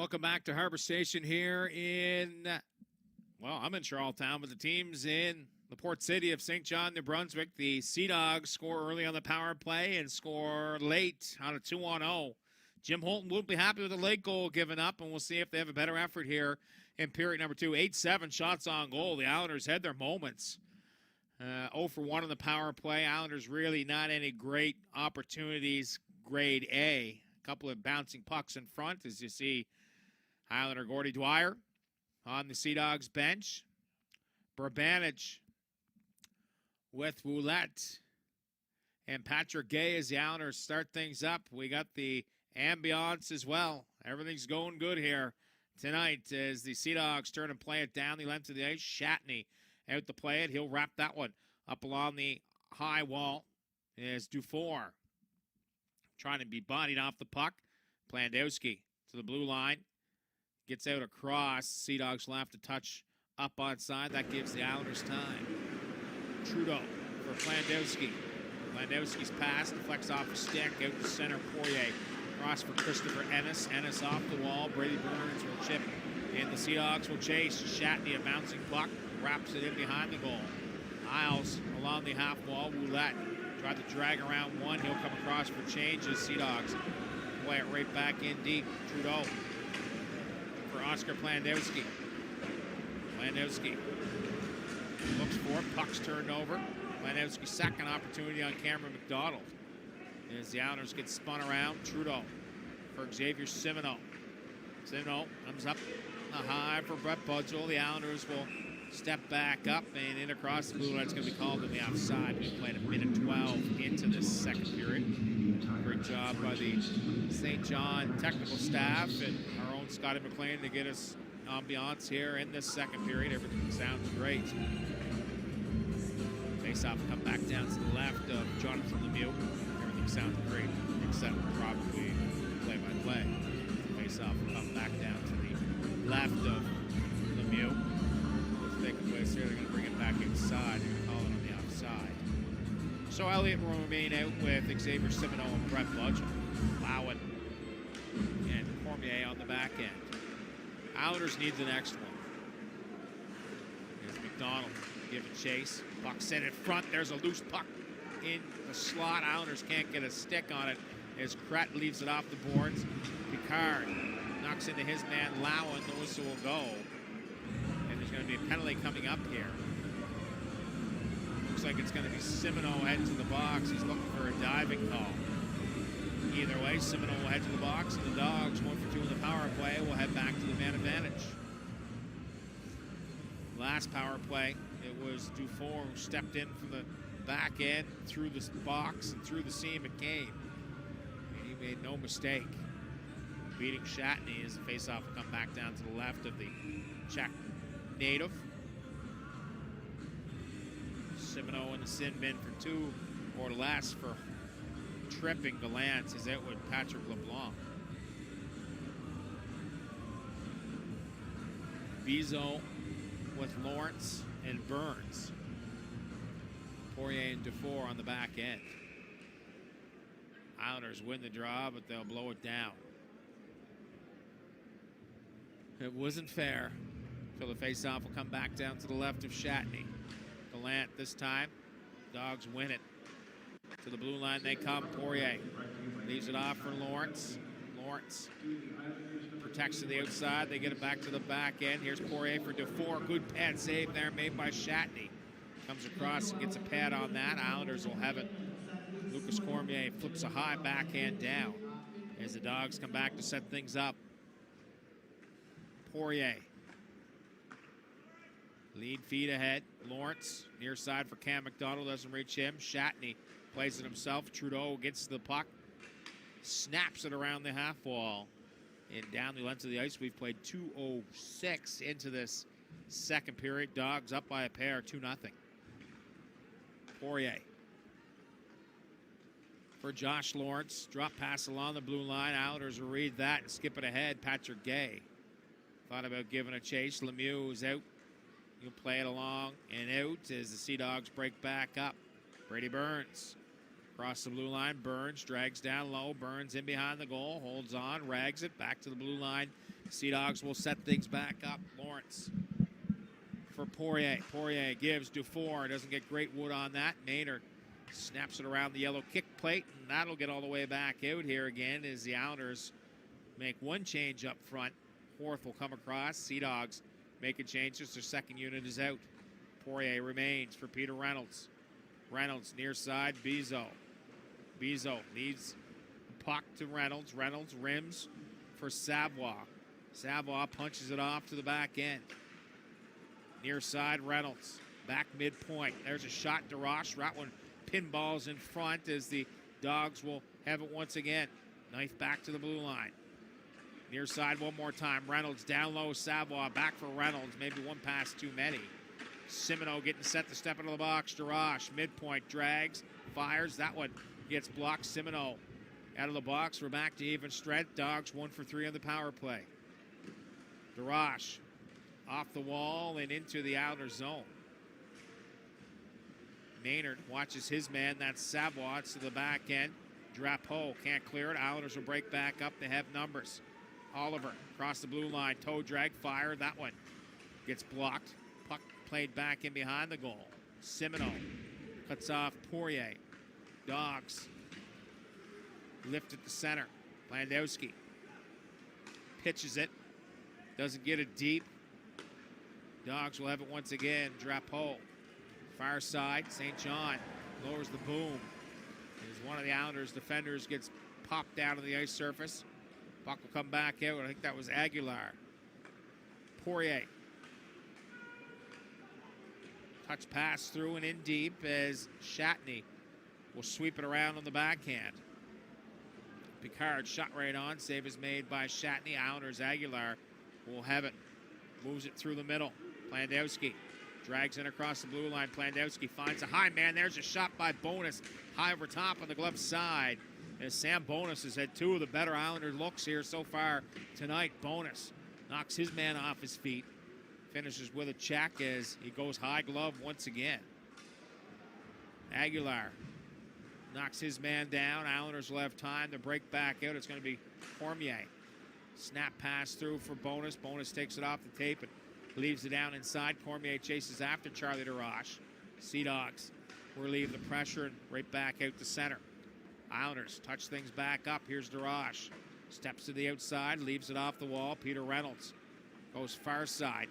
Welcome back to Harbor Station here in, well, I'm in Charlottetown, but the team's in the port city of St. John, New Brunswick. The Sea Dogs score early on the power play and score late on a 2-on-0. Jim Holton won't be happy with the late goal given up, and we'll see if they have a better effort here in period number 2. 8-7 shots on goal. The Islanders had their moments. 0 for 1 on the power play. Islanders really not any great opportunities, grade A. A couple of bouncing pucks in front, as you see Islander Gordy Dwyer on the Sea Dogs bench. Burbanich with Roulette and Patrick Gay as the Islanders start things up. We got the ambiance as well. Everything's going good here tonight as the Sea Dogs turn and play it down the length of the ice. Shatney out to play it. He'll wrap that one up along the high wall as Dufour trying to be bodied off the puck. Plandowski to the blue line. Gets out across. Sea Dogs will have to touch up on side. That gives the Islanders time. Trudeau for Plandowski. Plandowski's pass deflects off the stick. Out to center. Poirier. Cross for Christopher Ennis. Ennis off the wall. Brady Burns will chip. And the Sea Dogs will chase. Shatney, a bouncing puck. Wraps it in behind the goal. Isles along the half wall. Roulette tried to drag around one. He'll come across for changes. Sea Dogs play it right back in deep. Trudeau for Oscar Plandowski. Plandowski looks for it. Puck's turned over. Plandowski's second opportunity on Cameron McDonald. As the Islanders get spun around, Trudeau for Xavier Simoneau. Simoneau comes up high for Brett Budzell. The Islanders will step back up and in across the blue line. It's going to be called on the outside. We played a minute 12 into this second period. Great job by the St. John technical staff and our own Scotty McLean to get us ambiance here in this second period. Everything sounds great. Face-off come back down to the left of Jonathan Lemieux. Everything sounds great, except probably play-by-play. Face-off come back down to the left of Lemieux. What's taking place here? They're going to bring it back inside. They're going to call it on the outside. So Elliott will remain out with Xavier Simoneau and Brett Budzell. Lowen and Cormier on the back end. Islanders need the next one. Here's McDonald giving chase. Puck sent in front. There's a loose puck in the slot. Islanders can't get a stick on it as Kret leaves it off the boards. Picard knocks into his man Lowen. The whistle will go. And there's going to be a penalty coming up here. Looks like it's going to be Simoneau heading to the box. He's looking for a diving call. Either way, Simoneau will head to the box, and the Dogs, 1 for 2 in the power play, will head back to the man advantage. Last power play, it was Dufour who stepped in from the back end, through the box, and through the seam it came. And he made no mistake. Beating Shatney as the faceoff will come back down to the left of the Czech native. Simoneau in the sin bin for 2 or less for tripping Gallant is out with Patrick LeBlanc. Bizot with Lawrence and Burns. Poirier and Dufour on the back end. Islanders win the draw, but they'll blow it down. It wasn't fair. So the faceoff will come back down to the left of Shatney. Gallant this time. Dogs win it. To the blue line they come. Poirier leaves it off for Lawrence. Lawrence protects to the outside. They get it back to the back end. Here's Poirier for Dufour. Good pad save there made by Shatney. Comes across and gets a pad on that. Islanders will have it. Lucas Cormier flips a high backhand down as the Dogs come back to set things up. Poirier. Lead feet ahead. Lawrence near side for Cam McDonald. Doesn't reach him. Shatney plays it himself. Trudeau gets the puck. Snaps it around the half wall. And down the length of the ice. We've played 2:06 into this second period. Dogs up by a pair. 2-0. Poirier. For Josh Lawrence. Drop pass along the blue line. Islanders will read that and skip it ahead. Patrick Gay thought about giving a chase. Lemieux is out. He'll play it along and out as the Sea Dogs break back up. Brady Burns across the blue line. Burns drags down low. Burns in behind the goal. Holds on. Rags it back to the blue line. Sea Dogs will set things back up. Lawrence for Poirier. Poirier gives Dufour. Doesn't get great wood on that. Maynard snaps it around the yellow kick plate, and that'll get all the way back out here again as the Islanders make one change up front. Fourth will come across. Sea Dogs making changes. Their second unit is out. Poirier remains for Peter Reynolds. Reynolds near side. Bizot. Bizot leads the puck to Reynolds. Reynolds rims for Savoie. Savoie punches it off to the back end. Near side, Reynolds. Back midpoint. There's a shot to Roche. That one pinballs in front as the Dogs will have it once again. Knife back to the blue line. Near side one more time. Reynolds down low. Savoie back for Reynolds. Maybe one pass too many. Simoneau getting set to step into the box. DeRoche midpoint drags. Fires. That one gets blocked. Simoneau out of the box. We're back to even strength. Dogs 1 for 3 on the power play. DeRoche off the wall and into the outer zone. Maynard watches his man. That's Savoie. It's to the back end. Drapeau can't clear it. Islanders will break back up. They have numbers. Oliver across the blue line. Toe drag. Fire. That one gets blocked. Puck played back in behind the goal. Simoneau cuts off Poirier. Dogs lift at the center. Landowski pitches it. Doesn't get it deep. Dogs will have it once again. Drapeau. Far side. St. John lowers the boom. As one of the Islanders' defenders gets popped down to the ice surface. Puck will come back out. I think that was Aguilar. Poirier. Touch pass through and in deep as Shatney will sweep it around on the backhand. Picard shot right on. Save is made by Shatney. Islanders Aguilar will have it. Moves it through the middle. Plandowski drags in across the blue line. Plandowski finds a high man. There's a shot by Bonus. High over top on the glove side. As Sam Bonus has had 2 of the better Islander looks here so far tonight. Bonus knocks his man off his feet. Finishes with a check as he goes high glove once again. Aguilar knocks his man down. Islanders will have time to break back out. It's going to be Cormier. Snap pass through for Bonus. Bonus takes it off the tape and leaves it down inside. Cormier chases after Charlie DeRoche. Sea Dogs will relieve the pressure and right back out to center. Islanders touch things back up. Here's DeRoche. Steps to the outside, leaves it off the wall. Peter Reynolds goes far side.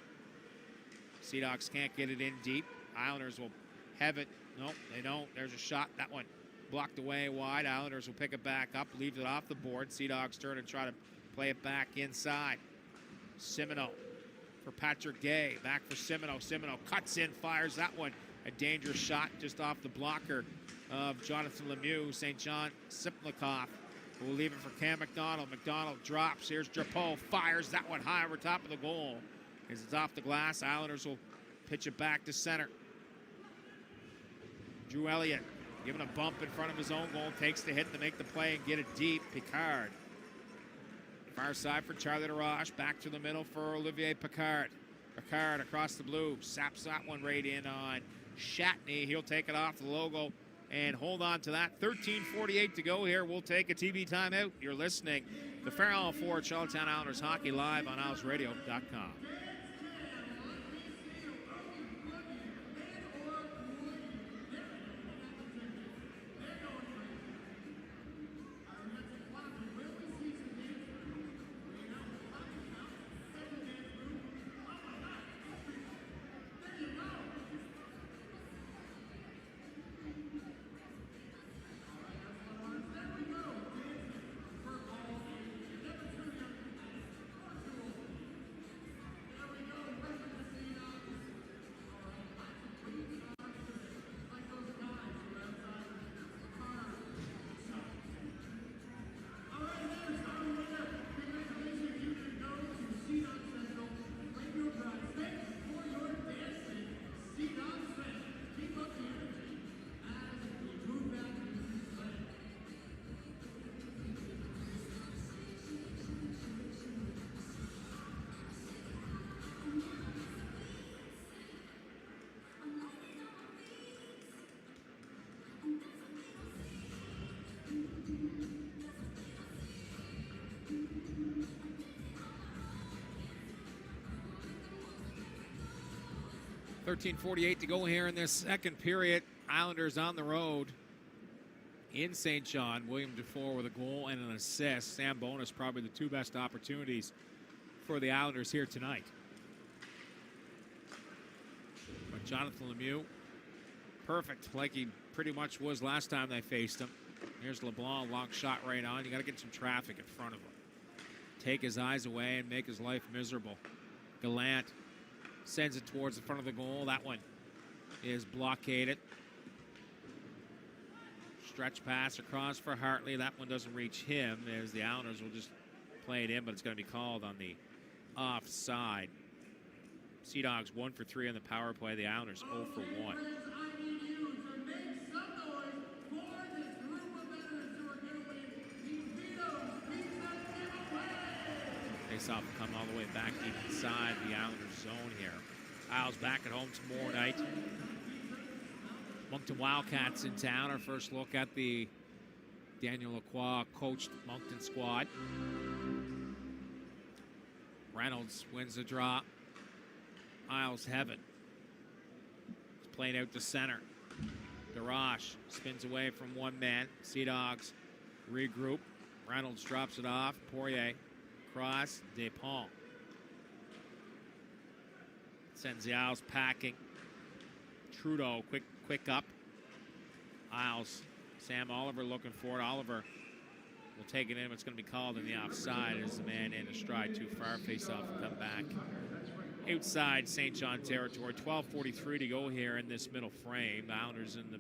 Sea Dogs can't get it in deep. Islanders will have it. Nope, they don't. There's a shot. That one blocked away wide. Islanders will pick it back up, leave it off the board. Sea Dogs turn and try to play it back inside. Simoneau for Patrick Gay. Back for Simoneau. Simoneau cuts in, fires that one. A dangerous shot just off the blocker of Jonathan Lemieux. St. John Siplikoff will leave it for Cam McDonald. McDonald drops. Here's Drapeau. Fires that one high over top of the goal. As it's off the glass, Islanders will pitch it back to center. Drew Elliott giving a bump in front of his own goal. Takes the hit to make the play and get it deep. Picard. Far side for Charlie DeRoche. Back to the middle for Olivier Picard. Picard across the blue. Saps that one right in on Shatney. He'll take it off the logo and hold on to that. 13:48 to go here. We'll take a TV timeout. You're listening to Farrell for Charlottetown Islanders Hockey live on IslesRadio.com. 13:48 to go here in this second period. Islanders on the road in St. John. William Dufour with a goal and an assist. Sam Bonas probably the two best opportunities for the Islanders here tonight. But Jonathan Lemieux, perfect like he pretty much was last time they faced him. Here's LeBlanc, long shot right on. You got to get some traffic in front of him. Take his eyes away and make his life miserable. Gallant sends it towards the front of the goal. That one is blockaded. Stretch pass across for Hartley. That one doesn't reach him as the Islanders will just play it in, but it's going to be called on the offside. Sea Dogs 1 for 3 on the power play. The Islanders 0 for 1. Face-off will come all the way back deep inside the Islanders zone here. Isles back at home tomorrow night. Moncton Wildcats in town. Our first look at the Daniel Lacroix coached Moncton squad. Reynolds wins the draw. Isles Heaven. It's played out to center. Darash spins away from one man. Sea Dogs regroup. Reynolds drops it off. Poirier. Cross. Despont. Sends the Isles packing. Trudeau, quick up. Isles. Sam Oliver looking for it. Oliver will take it in. It's going to be called in the offside as the man in a stride too far. Face off and come back. Outside St. John territory. 12:43 to go here in this middle frame. The Islanders in the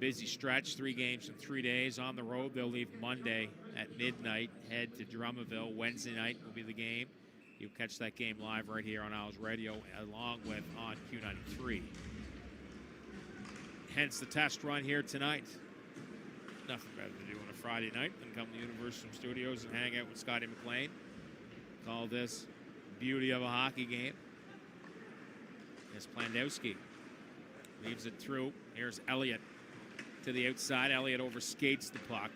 busy stretch. 3 games in 3 days. On the road, they'll leave Monday at midnight. Head to Drummondville. Wednesday night will be the game. You'll catch that game live right here on Isles Radio along with on Q93. Hence the test run here tonight. Nothing better to do on a Friday night than come to Universal Studios and hang out with Scotty McLean. Call this beauty of a hockey game. As Plandowski leaves it through. Here's Elliott to the outside. Elliott overskates the puck.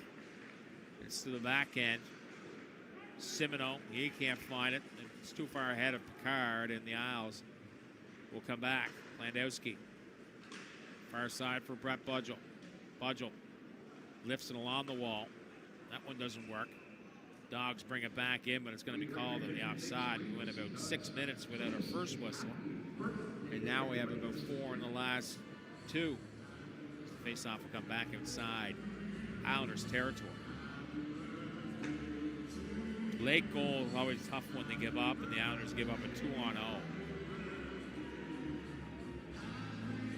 It's to the back end. Simoneau, he can't find it. It's too far ahead of Picard, and the Isles will come back. Plandowski. Far side for Brett Budgel. Budgel lifts it along the wall. That one doesn't work. Dogs bring it back in, but it's going to be called on the offside. We went about 6 minutes without our first whistle. And now we have about 4 in the last 2. The face-off will come back outside Islanders territory. Late goal is always a tough one to give up, and the Islanders give up a 2-on-0.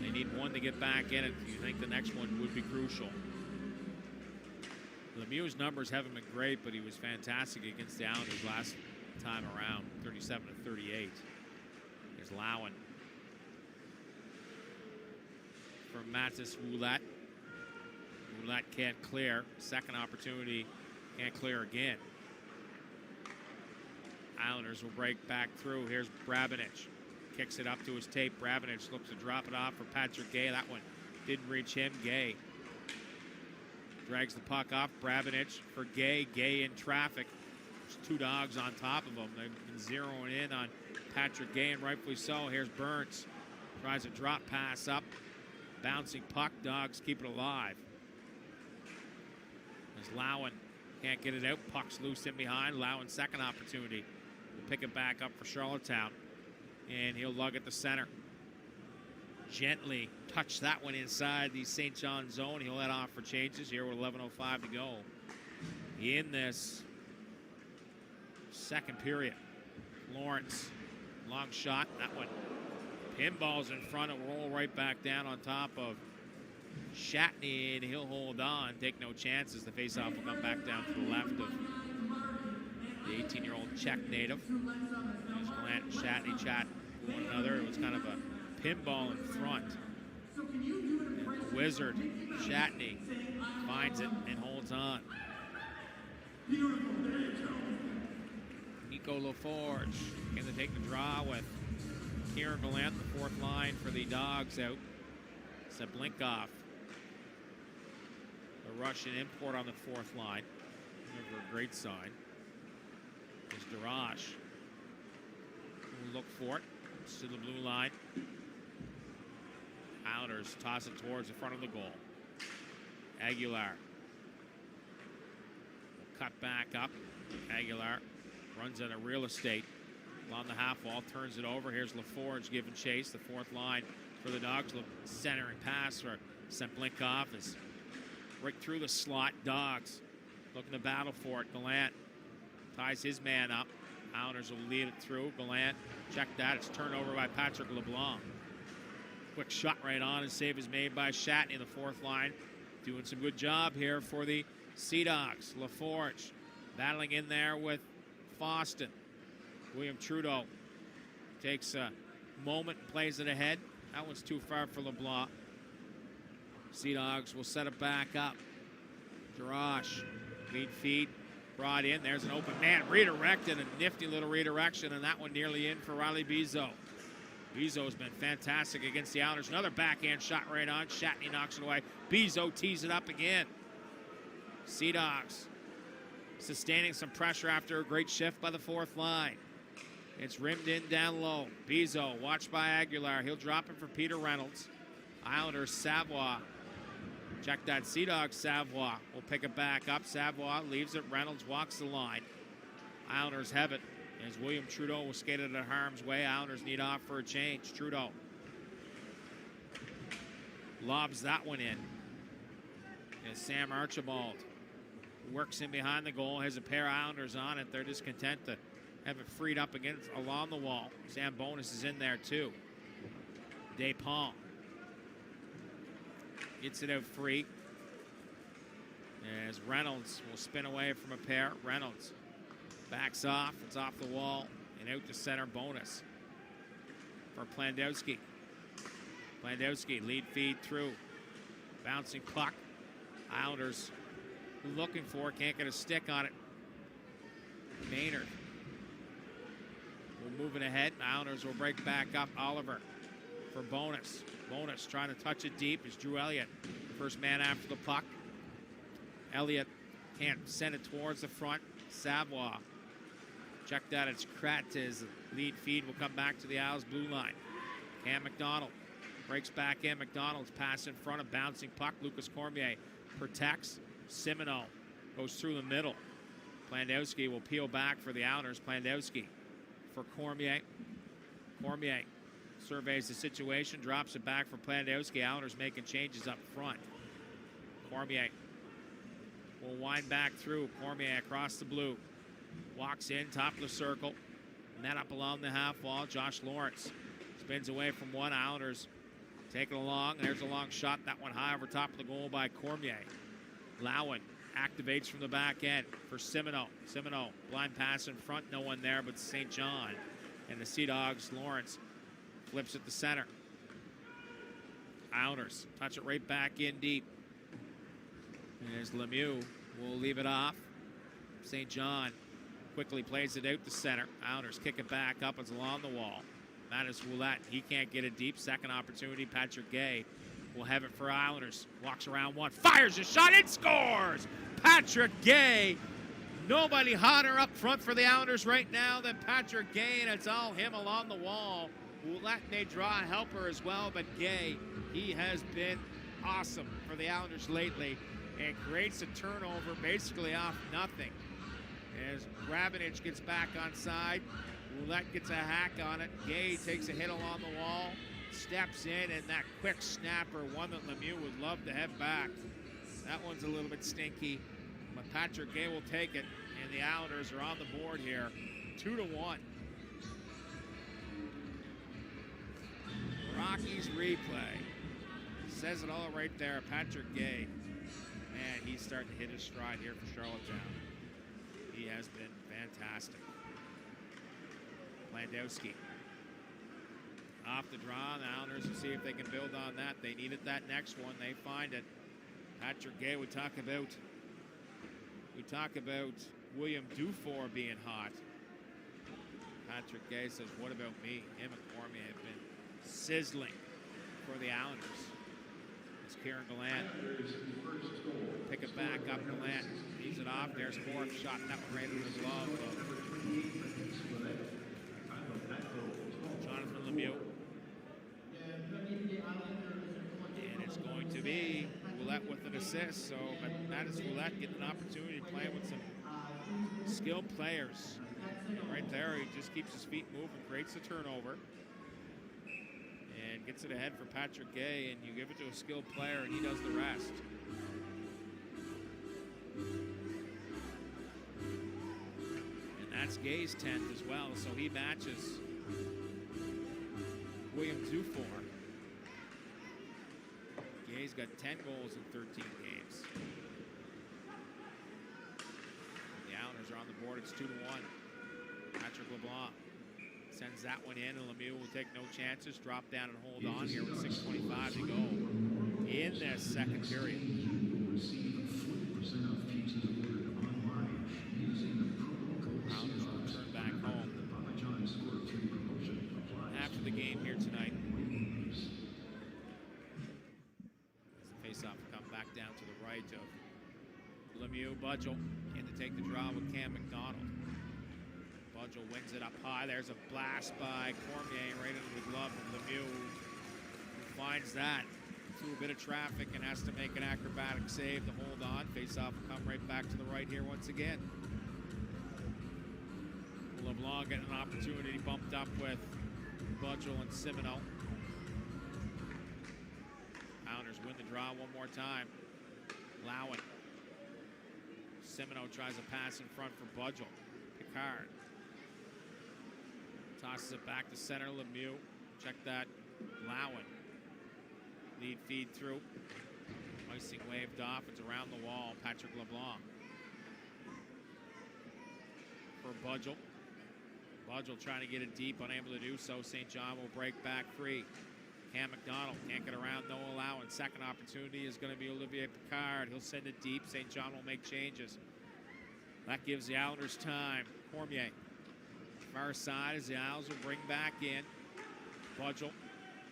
They need one to get back in, and you think the next one would be crucial. Lemieux's numbers haven't been great, but he was fantastic against the Islanders last time around, 37-38. Here's Lowen. For Matis Roulette. Roulette can't clear. Second opportunity, can't clear again. Islanders will break back through. Here's Brabenich. Kicks it up to his tape. Brabenich looks to drop it off for Patrick Gay. That one didn't reach him. Gay drags the puck off. Brabenich for Gay. Gay in traffic. There's 2 dogs on top of him. They've been zeroing in on Patrick Gay, and rightfully so. Here's Burns. Tries a drop pass up. Bouncing puck. Dogs keep it alive. As Lowen can't get it out. Puck's loose in behind. Lowen's second opportunity. Will pick it back up for Charlottetown. And he'll lug it to center. Gently touch that one inside the St. John zone. He'll head off for changes here with 11:05 to go in this second period. Lawrence, long shot. That one pinballs in front and roll right back down on top of Shatney, and he'll hold on, take no chances. The faceoff will come back down to the left of the 18-year-old Czech native. There's Gallant and Shatney chat with one another. It was kind of a pinball in front. And the wizard, Shatney, finds it and holds on. Nico LaForge going to take the draw with Kieran Gallant, the fourth line for the Dogs out. Sablinkoff, the Russian import on the fourth line. Never a great sign. There's Darash. We'll look for it. to the blue line. Islanders toss it towards the front of the goal. Aguilar will cut back up. Aguilar runs out of real estate along the half wall, turns it over. Here's LaForge giving chase. The fourth line for the Dogs. Centering pass for Semplinkov is right through the slot. Dogs looking to battle for it. Gallant ties his man up. Islanders will lead it through. Gallant, check that. It's turned over by Patrick LeBlanc. Quick shot right on, and save is made by Shatney, the fourth line. Doing some good job here for the Sea Dogs. LaForge battling in there with Foston. William Trudeau takes a moment, plays it ahead. That one's too far for LeBlanc. Sea Dogs will set it back up. Jarash, lead feed, brought in. There's an open man, redirected, a nifty little redirection, and that one nearly in for Riley Bizot. Bizot's been fantastic against the Islanders. Another backhand shot right on. Shatney knocks it away. Bizot tees it up again. Sea Dogs sustaining some pressure after a great shift by the fourth line. It's rimmed in down low. Bizot watched by Aguilar. He'll drop it for Peter Reynolds. Islanders, Savoie. Check that. Sea Dogs, Savoie will pick it back up. Savoie leaves it. Reynolds walks the line. Islanders have it as William Trudeau will skate it at harm's way. Islanders need off for a change. Trudeau lobs that one in. And Sam Archibald works in behind the goal. Has a pair of Islanders on it. They're just content to have it freed up against along the wall. Sam Bonus is in there too. Despont gets it out free as Reynolds will spin away from a pair. Reynolds backs off. It's off the wall and out to center. Bonus for Plandowski. Plandowski lead feed through. Bouncing puck. Islanders looking for it. Can't get a stick on it. Maynard will move it ahead. Islanders will break back up. Oliver for Bonus. Bonus trying to touch it deep is Drew Elliott. First man after the puck. Elliott can't send it towards the front. Savoie. Check that. It's Kratz. Lead feed will come back to the Isles blue line. Cam McDonald breaks back in. McDonald's pass in front of bouncing puck. Lucas Cormier protects. Simoneau goes through the middle. Plandowski will peel back for the Islanders. Plandowski for Cormier. Cormier surveys the situation, drops it back for Plandowski. Islanders making changes up front. Cormier will wind back through. Cormier across the blue. Walks in, top of the circle. Net up along the half wall. Josh Lawrence spins away from one. Islanders take it along. There's a long shot. That one high over top of the goal by Cormier. Lowen activates from the back end for Simoneau. Simoneau, blind pass in front. No one there but St. John. And the Sea Dogs, Lawrence flips at the center. Islanders touch it right back in deep. And as Lemieux will leave it off. St. John quickly plays it out the center. Islanders kick it back up. It's along the wall. Mattis Ouellette, he can't get it deep. Second opportunity. Patrick Gay will have it for Islanders. Walks around one. Fires a shot and scores! Patrick Gay. Nobody hotter up front for the Islanders right now than Patrick Gay, and it's all him along the wall. Ouellette may draw a helper as well, but Gay, he has been awesome for the Islanders lately and creates a turnover basically off nothing. As Grabanich gets back on side, Ouellette gets a hack on it. Gay takes a hit along the wall, steps in, and that quick snapper, one that Lemieux would love to have back. That one's a little bit stinky, but Patrick Gay will take it, and the Islanders are on the board here, 2-1. Rockies replay. Says it all right there. Patrick Gay. Man, he's starting to hit his stride here for Charlottetown. He has been fantastic. Plandowski. Off the draw. The Islanders will see if they can build on that. They needed that next one. They find it. Patrick Gay, we talk about William Dufour being hot. Patrick Gay says, what about me? Him and Cormier have been sizzling for the Islanders. It's Kieran Gallant. Pick it back up. Gallant leaves it off. There's fourth shot. That one right in the glove. Jonathan Lemieux. And it's going to be Ouellette with an assist. So Mattis Ouellette getting an opportunity to play with some skilled players. And right there, he just keeps his feet moving, creates the turnover, and gets it ahead for Patrick Gay. And you give it to a skilled player, and he does the rest. And that's Gay's 10th as well, so he matches William Dufour. Gay's got 10 goals in 13 games. The Islanders are on the board. It's 2-1. Patrick LeBlanc sends that one in, and Lemieux will take no chances. Drop down and hold on here with 6:25 to go in this second period. Islanders will return back home after the game here tonight. Face-off will come back down to the right of Lemieux. Budgel in to take the draw with Cam McDonald. Budgel wins it up high. There's a blast by Cormier right into the glove of Lemieux, who finds that through a bit of traffic and has to make an acrobatic save to hold on. Face-off will come right back to the right here once again. LeBlanc getting an opportunity, bumped up with Budgel and Simoneau. Islanders win the draw one more time. Lowen. Simoneau tries a pass in front for Budgel. Picard tosses it back to center. Lemieux. Check that. Lowen. Lead feed through. Icing waved off. It's around the wall. Patrick LeBlanc. For Budgel. Budgel trying to get it deep, unable to do so. St. John will break back free. Cam McDonald can't get around Noah Lowen. Second opportunity is going to be Olivier Picard. He'll send it deep. St. John will make changes. That gives the Islanders time. Cormier. Far side as the Isles will bring back in. Budgel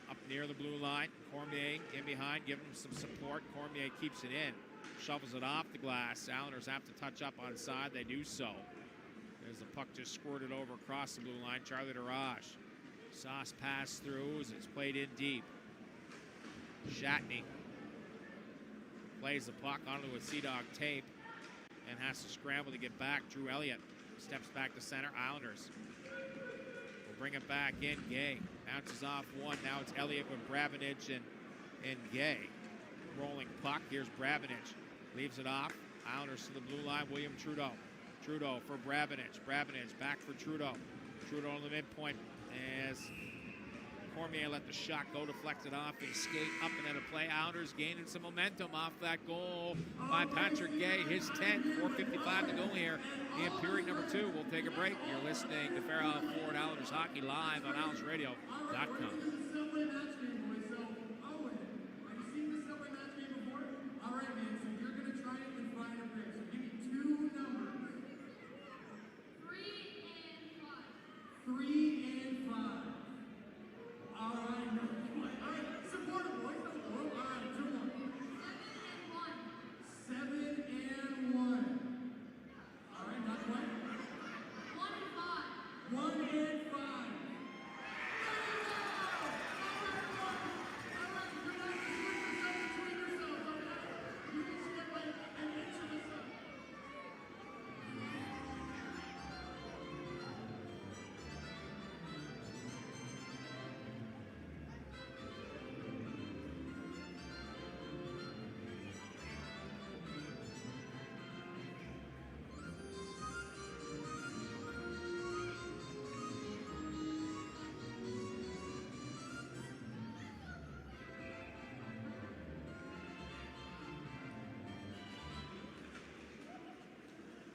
up near the blue line. Cormier in behind, giving him some support. Cormier keeps it in. Shovels it off the glass. Islanders have to touch up on side. They do so. As the puck just squirted over across the blue line. Charlie Darage. Sauce pass through as it's played in deep. Shatney plays the puck onto a Sea Dog tape and has to scramble to get back. Drew Elliott steps back to center. Islanders will bring it back in. Gay bounces off one. Now it's Elliott with Brabenich and Gay. Rolling puck. Here's Brabenich. Leaves it off. Islanders to the blue line. William Trudeau. Trudeau for Brabenich. Brabenich back for Trudeau. Trudeau on the midpoint as Cormier let the shot go, deflected off, and skate up and then a play. Islanders gaining some momentum off that goal by Patrick Gay. His 10th, 4:55 to go here in period number 2. We'll take a break. You're listening to Fairhouse Ford Islanders Hockey live on IslandersRadio.com.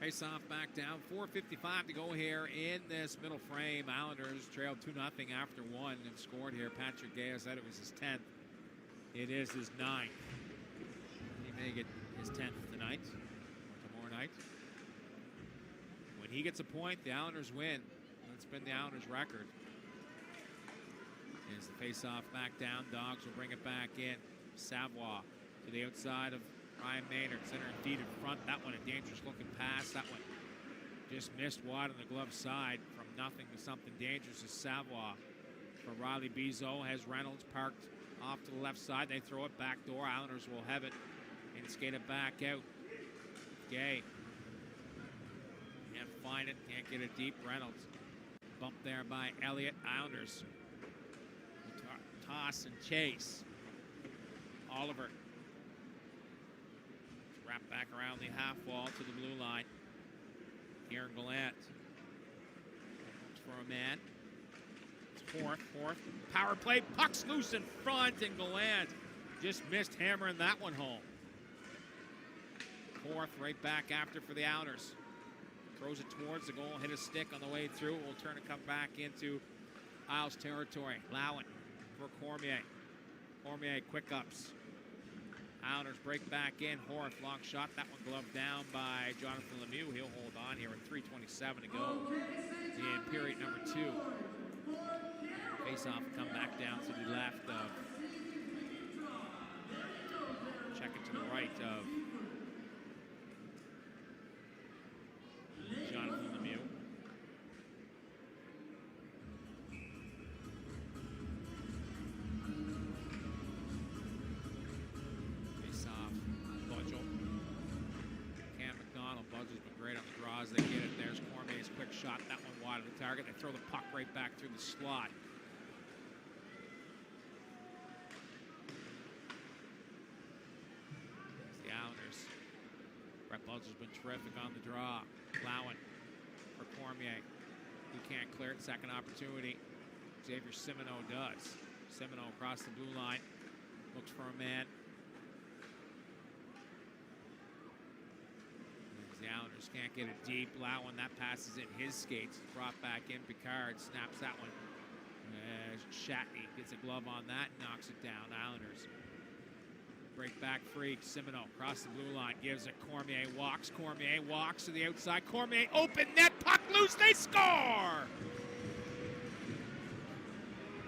Face off back down. 4:55 to go here in this middle frame. Islanders trailed 2-0 after one and scored here. Patrick Gay said it was his 10th. It is his 9th. He may get his 10th tonight or tomorrow night. When he gets a point, the Islanders win. That's been the Islanders' record. As the face-off back down, Dogs will bring it back in. Savoie to the outside of Ryan Maynard, center and feed in front. That one a dangerous looking pass. That one just missed wide on the glove side. From nothing to something dangerous as Savoie For Riley Bezo has Reynolds parked off to the left side. They throw it back door. Islanders will have it and skate it back out. Gay. Can't find it. Can't get it deep. Reynolds. Bumped there by Elliott. Islanders. Toss and chase. Oliver. Wrapped back around the half wall to the blue line. Aaron Gallant. For a man. Fourth. Power play. Puck's loose in front, and Gallant just missed hammering that one home. Fourth right back after for the Islanders. Throws it towards the goal. Hit a stick on the way through. Will turn and come back into Isles territory. Lowen for Cormier. Cormier quick ups. Islanders break back in. Horth, long shot. That one gloved down by Jonathan Lemieux. He'll hold on here with 3:27 to go in period number 2. Face-off come back down to the left of, check it to the right of Jonathan Lemieux. Face-off, Budgel. Cam McDonald. Budgel's been great on the draws. They get it. There's Cormier's quick shot. That one wide of the target. They throw the puck right back through the slot. The Islanders. Brett Budgel's been terrific on the draw. Lowen for Cormier. He can't clear it. Second opportunity. Xavier Simoneau does. Simoneau across the blue line. Looks for a man. The Islanders can't get it deep. Lowen, that passes in his skates. Brought back in. Picard snaps that one. Shatney gets a glove on that and knocks it down. Islanders break back free. Simoneau across the blue line. Gives it. Cormier walks. Cormier walks to the outside. Cormier open net. Puck loose. They score!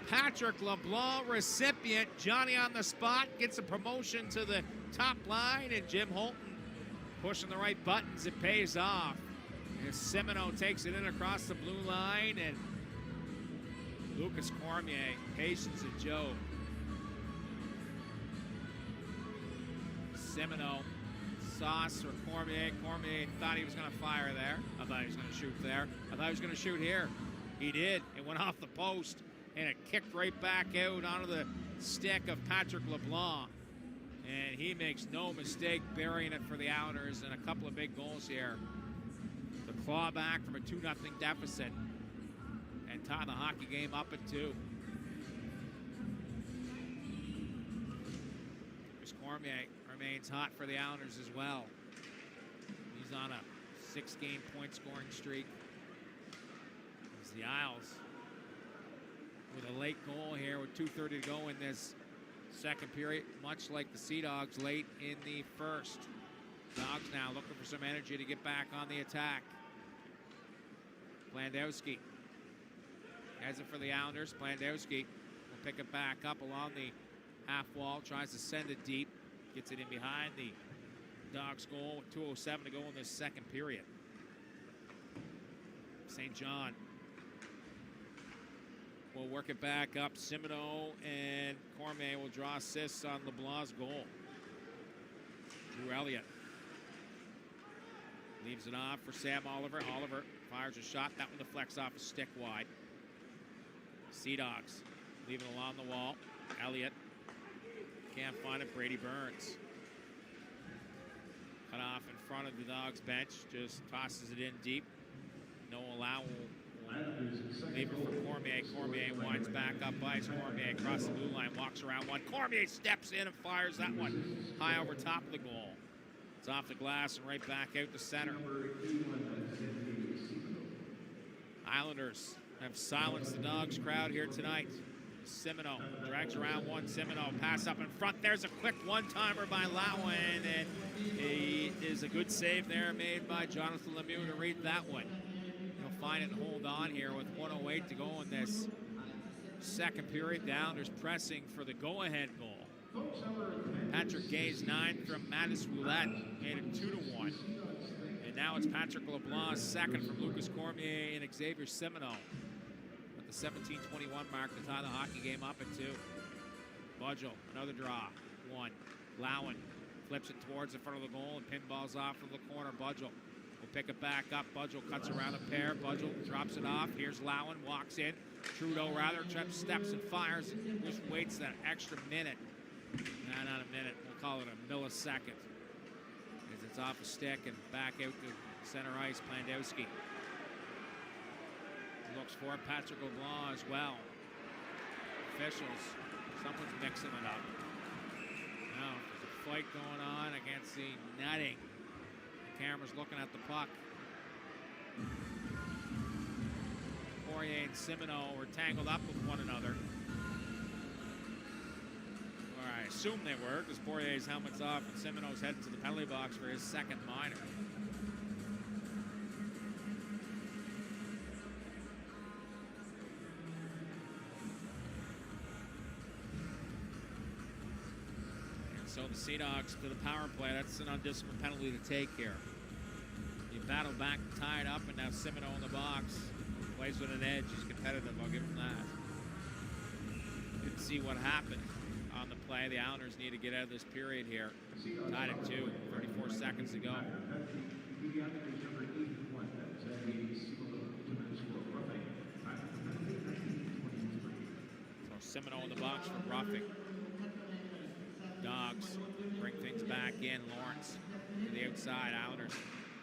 Patrick LeBlanc recipient. Johnny on the spot. Gets a promotion to the top line. And Jim Holton pushing the right buttons. It pays off. And Simoneau takes it in across the blue line. And Lucas Cormier, patience at Joe. Simoneau, sauce for Cormier. Cormier thought he was going to fire there. I thought he was going to shoot there. I thought he was going to shoot here. He did. It went off the post, and it kicked right back out onto the stick of Patrick LeBlanc. And he makes no mistake burying it for the Islanders, and a couple of big goals here to claw back from a 2-0 deficit and tie the hockey game up at 2. Chris Cormier remains hot for the Islanders as well. He's on a 6-game point scoring streak. As the Isles with a late goal here with 2:30 to go in this second period, much like the Sea Dogs late in the first. Dogs now looking for some energy to get back on the attack. Blandowski has it for the Islanders. Blandowski will pick it back up along the half wall, tries to send it deep, gets it in behind the Dogs goal with 2:07 to go in this second period. St. John will work it back up. Simoneau and Cormier will draw assists on LeBlanc's goal. Drew Elliott leaves it off for Sam Oliver. Oliver fires a shot. That one deflects off a stick wide. Sea Dogs leave it along the wall. Elliott can't find it. Brady Burns cut off in front of the Dogs bench. Just tosses it in deep. No allow will leave it for Cormier. Cormier winds back up ice. Cormier across the blue line, walks around one. Cormier steps in and fires that one high over top of the goal. It's off the glass and right back out the center. Islanders have silenced the Dogs crowd here tonight. Simoneau drags around one. Simoneau pass up in front. There's a quick one-timer by Lowen, and he is a good save there made by Jonathan Lemieux to read that one. He'll find it and hold on here with 1:08 to go in this second period. The Islanders pressing for the go-ahead goal. Patrick Gay's 9 from Mattis Ouellette made it 2-1. And now it's Patrick LeBlanc's second from Lucas Cormier and Xavier Simoneau. the 17:21 mark to tie the hockey game up at 2. Budgel, another draw. 1. Lowen flips it towards the front of the goal and pinballs off from the corner. Budgel will pick it back up. Budgel cuts around a pair. Budgel drops it off. Here's Lowen, walks in. Trudeau rather, steps and fires. Just waits that extra minute. Nah, not a minute. We'll call it a millisecond. As it's off a stick and back out to center ice. Plandowski looks for Patrick LeBlanc as well. Officials, someone's mixing it up. Now, there's a fight going on against the netting. The camera's looking at the puck. Poirier and Simoneau were tangled up with one another. Or I assume they were, because Poirier's helmet's off and Simoneau's heading to the penalty box for his second minor. So the Sea Dogs to the power play. That's an undisciplined penalty to take here. You battle back and tie it up, and now Simoneau in the box. Plays with an edge. He's competitive. I'll give him that. Didn't see what happened on the play. The Islanders need to get out of this period here. Tied at 2. 34 seconds to go. So Simoneau in the box for roughing. Dogs bring things back in. Lawrence to the outside. Islanders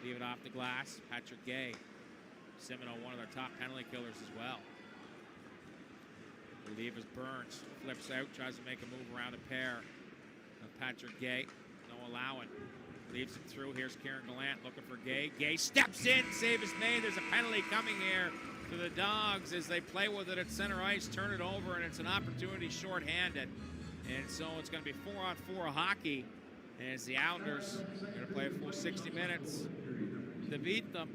leave it off the glass. Patrick Gay. Simoneau, one of their top penalty killers as well. Leave as Burns flips out, tries to make a move around a pair of Patrick Gay. No allowing. Leaves it through. Here's Kieran Gallant looking for Gay. Gay steps in. Save is made. There's a penalty coming here to the Dogs as they play with it at center ice. Turn it over, and it's an opportunity shorthanded. And so it's going to be 4-on-4 hockey as the Islanders are going to play a full 60 minutes to beat them.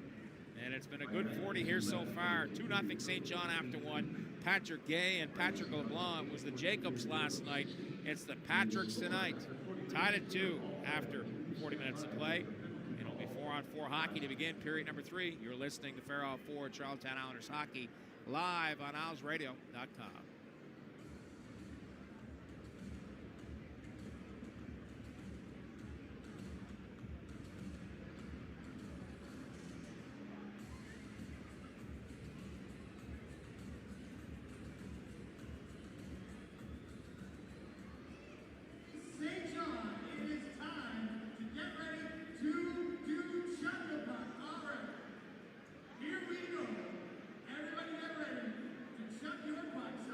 And it's been a good 40 here so far. 2-0 St. John after 1. Patrick Gay and Patrick LeBlanc. It was the Jacobs last night. It's the Patricks tonight. Tied at 2 after 40 minutes of play. It'll be 4-on-4 hockey to begin period number 3. You're listening to Fair Isle Ford Charlottetown Islanders Hockey live on IslesRadio.com. St. John, it is time to get ready to do Shuttlebug. All right, here we go. Everybody get ready to shut your butts.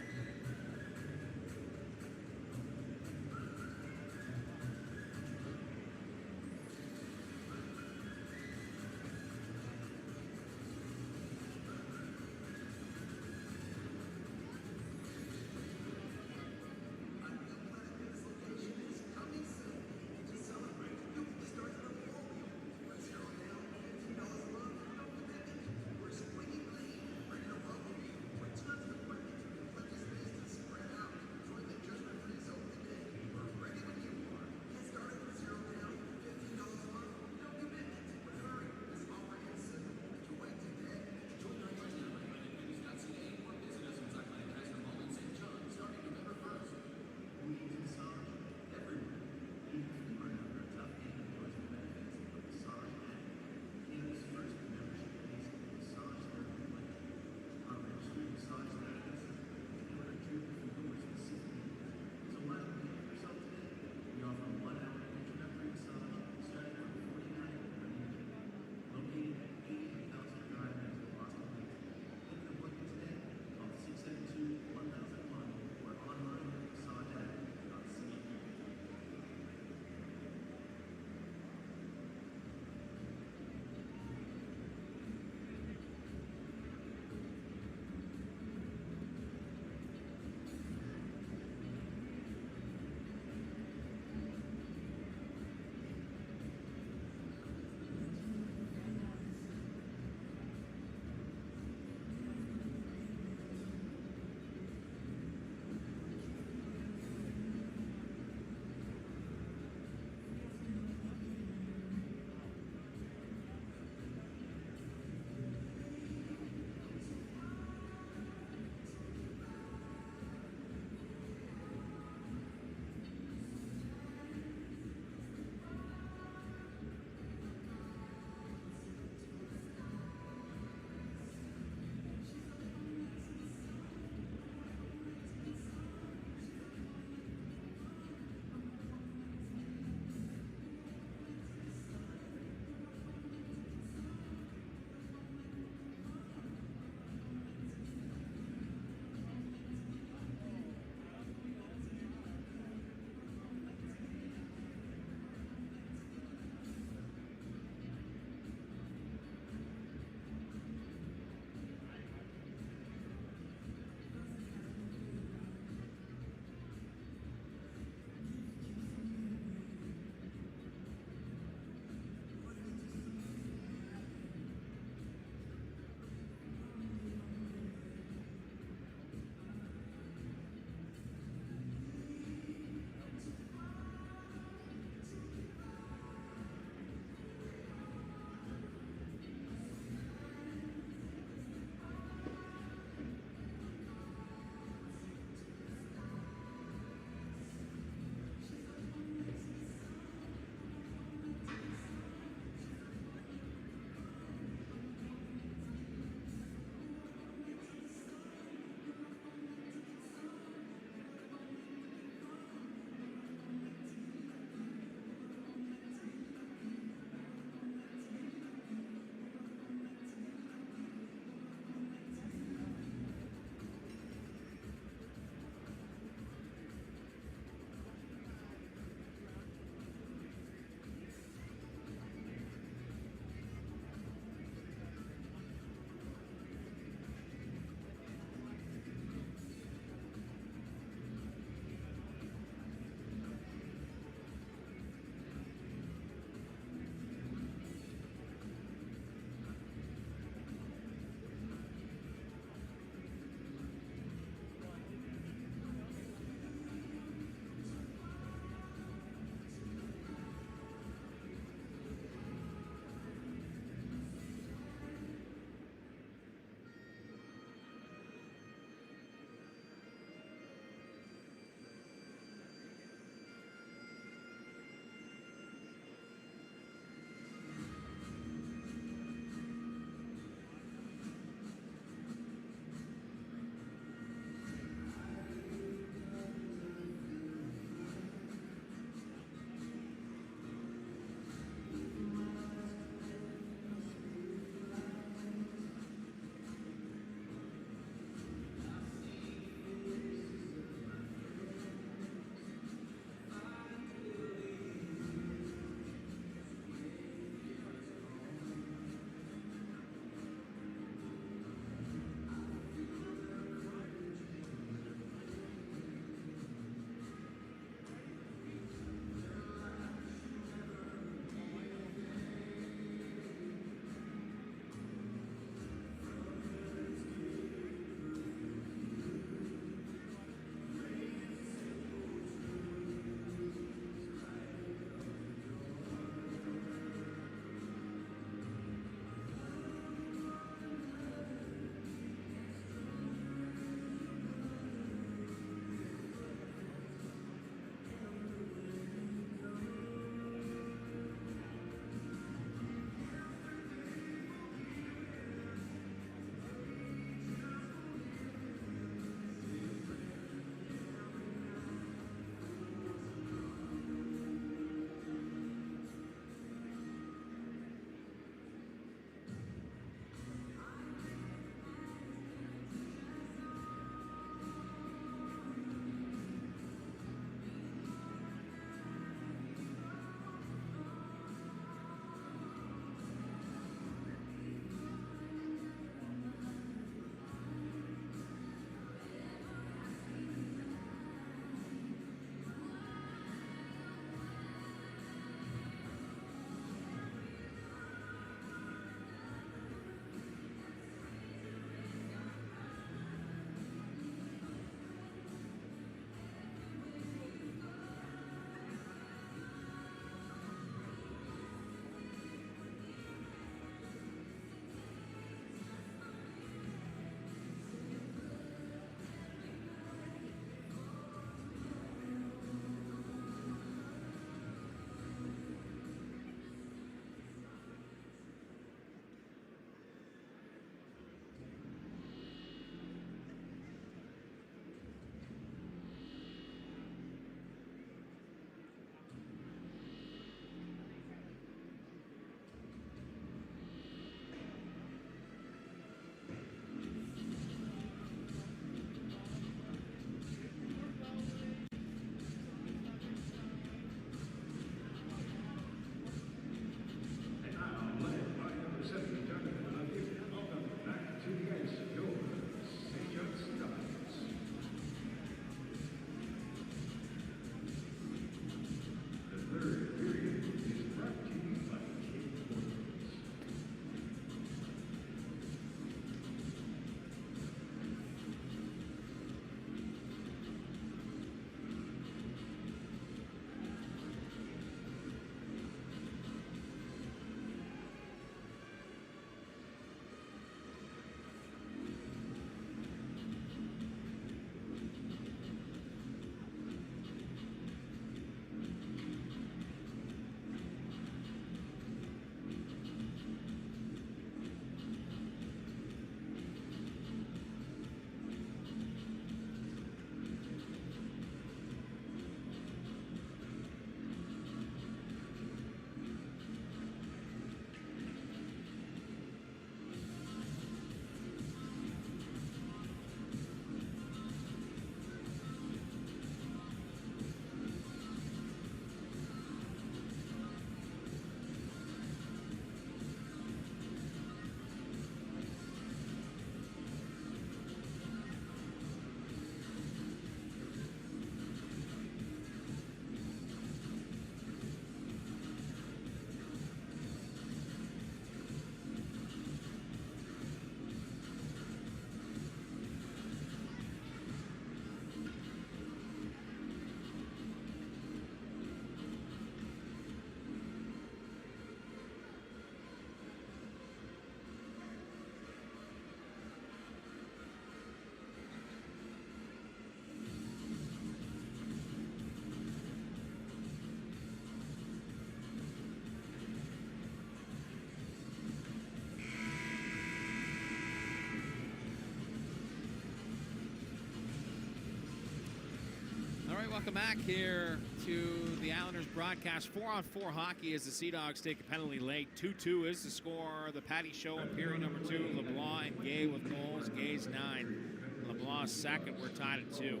Welcome back here to the Islanders broadcast. 4-on-4 hockey as the Sea Dogs take a penalty late. 2-2 is the score. The Patty Show in period number 2. LeBlanc and Gay with goals. Gay's 9. LeBlanc's second. We're tied at 2.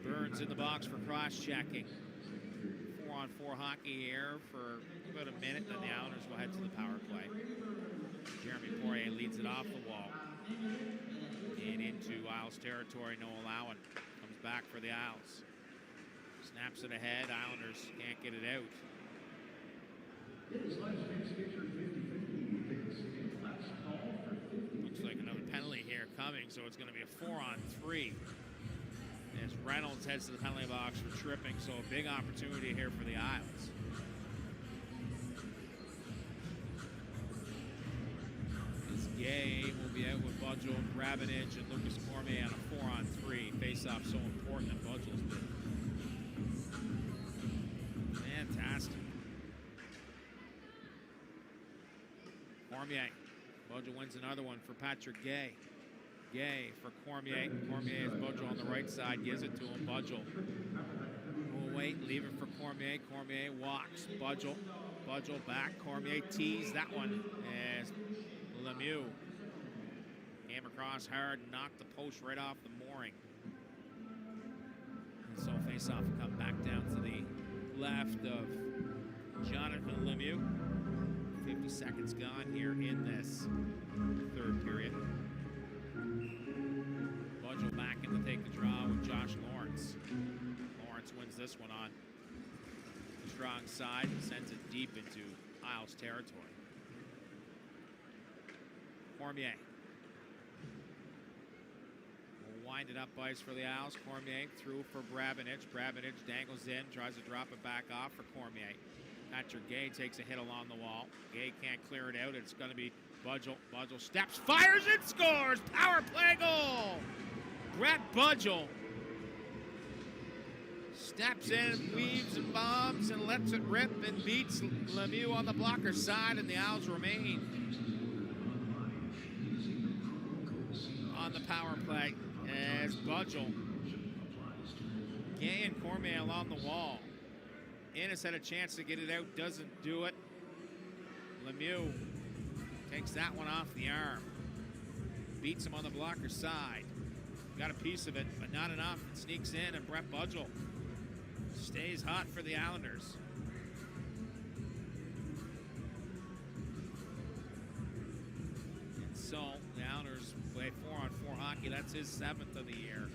There's Burns in the box for cross-checking. 4-on-4 hockey here for about a minute, then the Islanders will head to the power play. Jeremy Poirier leads it off the wall. And into Isles territory, Noah Lowen comes back for the Isles. Snaps it ahead, Islanders can't get it out. Looks like another penalty here coming, so it's going to be a 4-on-3. As Reynolds heads to the penalty box for tripping, so a big opportunity here for the Isles. Gay will be out with Budgel, Grabenage, and Lucas Cormier on a 4-on-3. Face-off so important that Budgel's been fantastic. Cormier. Budgel wins another one for Patrick Gay. Gay for Cormier. Cormier has Budgel on the right side, gives it to him. Budgel will wait, leave it for Cormier. Cormier walks. Budgel back. Cormier tees that one as Lemieux came across hard and knocked the post right off the mooring. And so face-off will come back down to the left of Jonathan Lemieux. 50 seconds gone here in this third period. Budgel back in to take the draw with Josh Lawrence. Lawrence wins this one on the strong side and sends it deep into Isles territory. Cormier will wind it up ice for the Isles. Cormier through for Brabenich. Brabenich dangles in, tries to drop it back off for Cormier. Patrick Gay takes a hit along the wall. Gay can't clear it out. It's going to be Budgel. Budgel steps, fires, and scores! Power play goal! Brett Budgel steps in, weaves and bombs, and lets it rip and beats Lemieux on the blocker side, and the Isles remain on the power play as Budgel, Gay and Cormier along the wall. Ennis had a chance to get it out, doesn't do it. Lemieux takes that one off the arm. Beats him on the blocker side. Got a piece of it, but not enough. It sneaks in, and Brett Budgel stays hot for the Islanders. And so the Islanders play 4-on-4 hockey. That's his 7th of the year.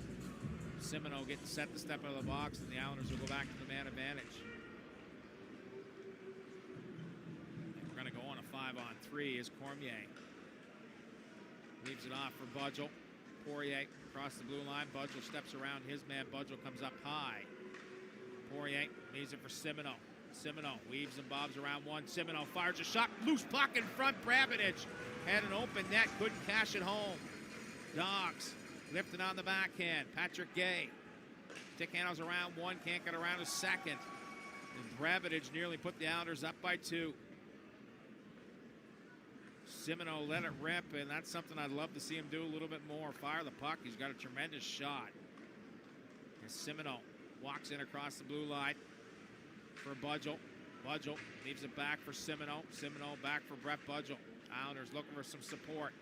Simoneau getting set to step out of the box, and the Islanders will go back to the man advantage. And we're going to go on a 5-on-3 as Cormier leaves it off for Budgel. Poirier across the blue line. Budgel steps around his man. Budgel comes up high. Poirier leaves it for Simoneau. Simoneau weaves and bobs around one. Simoneau fires a shot. Loose puck in front. Brabenich had an open net. Couldn't cash it home. Dogs lifted on the backhand. Patrick Gay. Stick handles around one. Can't get around a second. And Brabenich nearly put the Islanders up by 2. Simoneau let it rip, and that's something I'd love to see him do a little bit more. Fire the puck. He's got a tremendous shot. And Simoneau walks in across the blue line for Budgel. Budgel leaves it back for Simoneau. Simoneau back for Brett Budgel. Islanders looking for some support.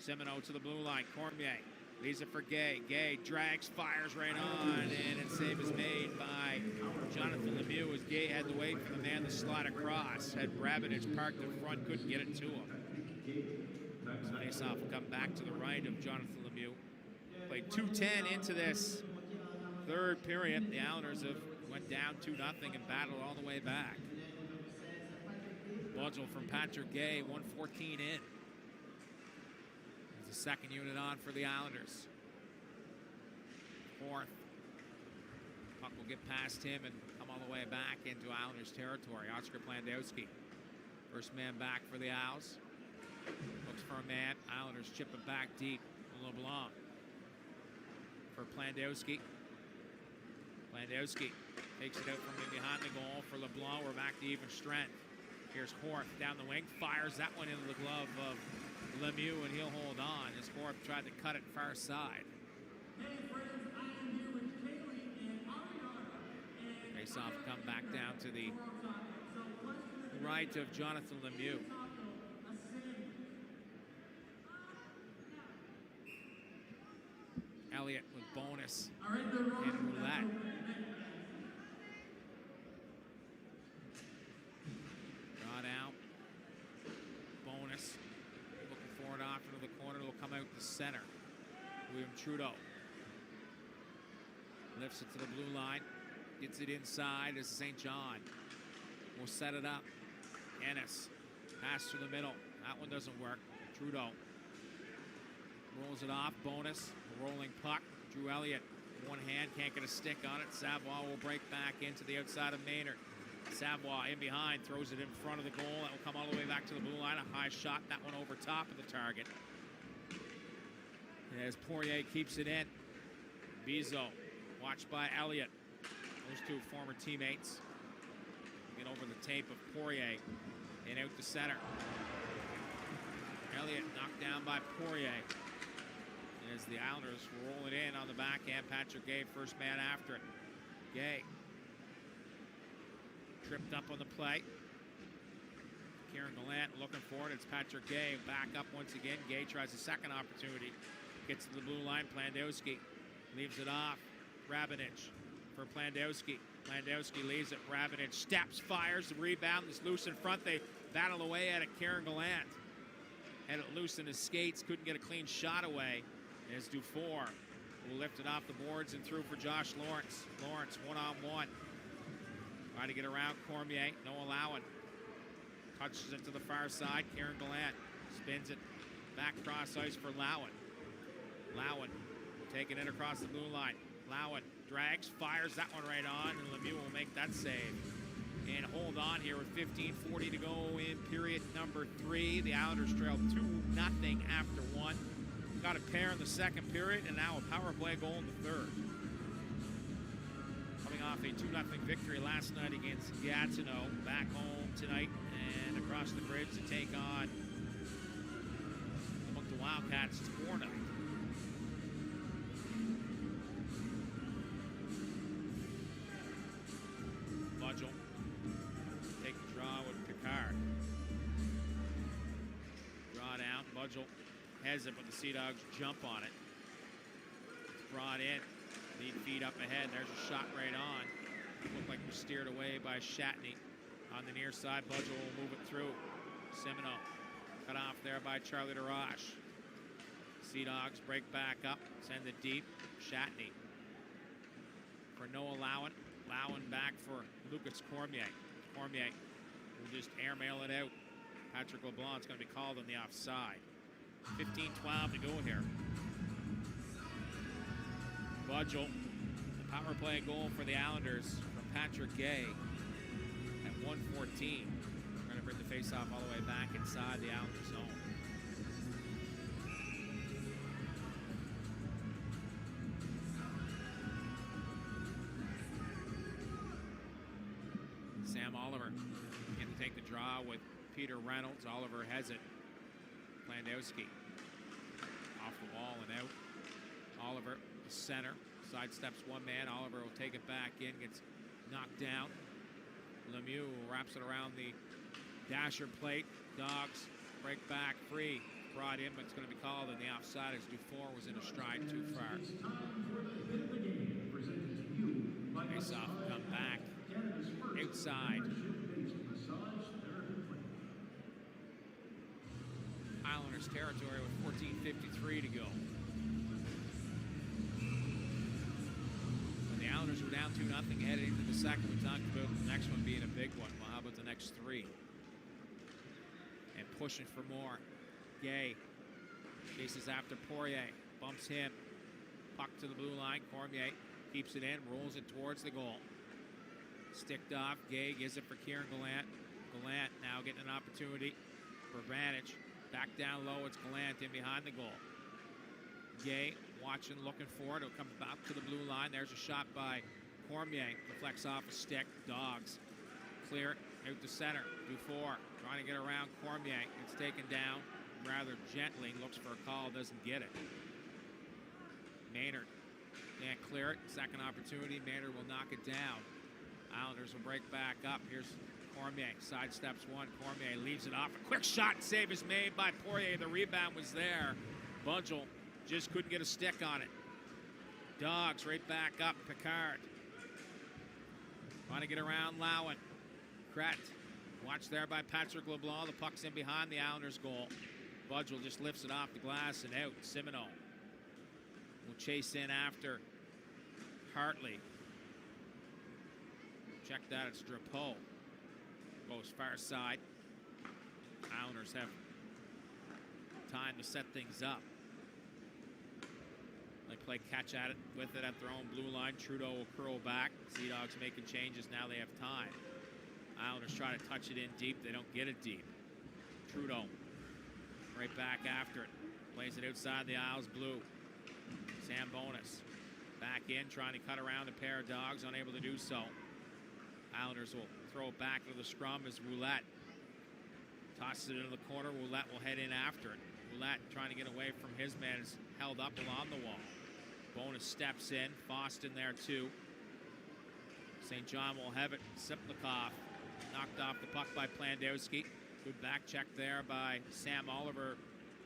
Simoneau to the blue line. Cormier leaves it for Gay. Gay drags, fires right on, and a save is made by Jonathan Lemieux as Gay had to wait for the man to slide across. Had Brabenich parked in front, couldn't get it to him. So face-off will come back to the right of Jonathan Lemieux. Played 2:10 into this third period. The Islanders have went down 2-0 and battled all the way back. Budgel from Patrick Gay, 1:14 in. There's a second unit on for the Islanders. Fourth. Puck will get past him and come all the way back into Islanders territory. Oscar Plandowski, first man back for the Isles. Looks for a man. Islanders chip it back deep. LeBlanc for Plandowski. Plandowski takes it out from behind the goal for LeBlanc. We're back to even strength. Here's Horth down the wing. Fires that one into the glove of Lemieux, and he'll hold on as Horth tried to cut it far side. Hey friends, I am here with Kaylee and Ariana. Face off, come back down to the right of Jonathan Lemieux. Elliott with bonus and roulette. Drawn out. Bonus. Looking for it off into the corner. It'll come out the center. William Trudeau lifts it to the blue line. Gets it inside. This is St. John. We'll set it up. Ennis. Pass through the middle. That one doesn't work. Trudeau rolls it off. Bonus. A rolling puck. Drew Elliott. One hand. Can't get a stick on it. Savoie will break back into the outside of Maynard. Savoie in behind. Throws it in front of the goal. That will come all the way back to the blue line. A high shot. That one over top of the target. As Poirier keeps it in. Bizot. Watched by Elliott. Those two former teammates. Get over the tape of Poirier. And out the center. Elliott knocked down by Poirier. As the Islanders roll it in on the backhand. Patrick Gay, first man after it. Gay. Tripped up on the play. Kieran Gallant looking for it. It's Patrick Gay back up once again. Gay tries a second opportunity. Gets to the blue line. Plandowski leaves it off. Rabinich for Plandowski. Plandowski leaves it. Rabinich steps, fires. The rebound is loose in front. They battle away at it. Kieran Gallant had it loose in his skates. Couldn't get a clean shot away. As Dufour will lift it off the boards and through for Josh Lawrence. Lawrence one-on-one. Trying to get around Cormier. No allowing. Touches it to the far side. Kieran Gallant spins it back cross ice for Lowen. Lowen taking it across the blue line. Lowen drags, fires that one right on, and Lemieux will make that save. And hold on here with 15:40 to go in period number 3. The Islanders trail 2-0 after 1. Got a pair in the second period, and now a power play goal in the third. Coming off a 2-0 victory last night against Gatineau. Back home tonight and across the bridge to take on the Wildcats tomorrow night. Budgel take the draw with Picard. Draw down. Budgel has it, but the Sea Dogs jump on it. It's brought in. Lead feed up ahead. There's a shot right on. Looked like we're steered away by Shatney on the near side. Budgel will move it through. Semino cut off there by Charlie DeRoche. Sea Dogs break back up. Send it deep. Shatney for Noah Lowen. Lowen back for Lucas Cormier. Cormier will just airmail it out. Patrick LeBlanc's going to be called on the offside. 15-12 to go here. Budgel, the power play goal for the Islanders from Patrick Gay at 1:14. We're going to bring the faceoff all the way back inside the Islanders zone. Sam Oliver going to take the draw with Peter Reynolds. Oliver has it. Plandowski off the wall and out. Oliver, the center, sidesteps one man. Oliver will take it back in, gets knocked down. Lemieux wraps it around the dasher plate. Dogs break back free. Brought in, but it's going to be called on the offside as Dufour was in a stride too far. Face off, come back. Outside. Islanders territory with 14:53 to go. When the Islanders were down 2-0 headed into the second, we talked about the next one being a big one. Well, how about the next 3? And pushing for more. Gay chases after Poirier, bumps him. Puck to the blue line. Cormier keeps it in, rolls it towards the goal. Sticked off. Gay gives it for Kieran Gallant. Gallant now getting an opportunity for advantage. Back down low, it's Gallant in behind the goal. Gay watching, looking for it. It'll come back to the blue line. There's a shot by Cormier. Deflects off a stick. Dogs clear it out to center. Dufour trying to get around Cormier. It's taken down rather gently. Looks for a call, doesn't get it. Maynard Can't clear it. Second opportunity. Maynard will knock it down. Islanders will break back up. Here's Cormier. Sidesteps one. Cormier leaves it off. A quick shot save is made by Poirier. The rebound was there. Budgel just couldn't get a stick on it. Dogs right back up. Picard. Trying to get around Lowen. Kret. Watched there by Patrick LeBlanc. The puck's in behind the Islanders' goal. Budgel just lifts it off the glass and out. Simoneau will chase in after Hartley. Check that, it's Drapeau. Goes far side. Islanders have time to set things up. They play catch at it with it at their own blue line. Trudeau will curl back. Sea Dogs making changes, now they have time. Islanders try to touch it in deep, they don't get it deep. Trudeau right back after it. Plays it outside the Isles blue. Sam Bonus back in, trying to cut around a pair of Dogs, unable to do so. Islanders will throw it back to the scrum as Roulette tosses it into the corner. Roulette will head in after it. Roulette trying to get away from his man is held up along the wall. Bonus steps in. Boston there too. St. John will have it. Sipnikov knocked off the puck by Plandowski. Good back check there by Sam Oliver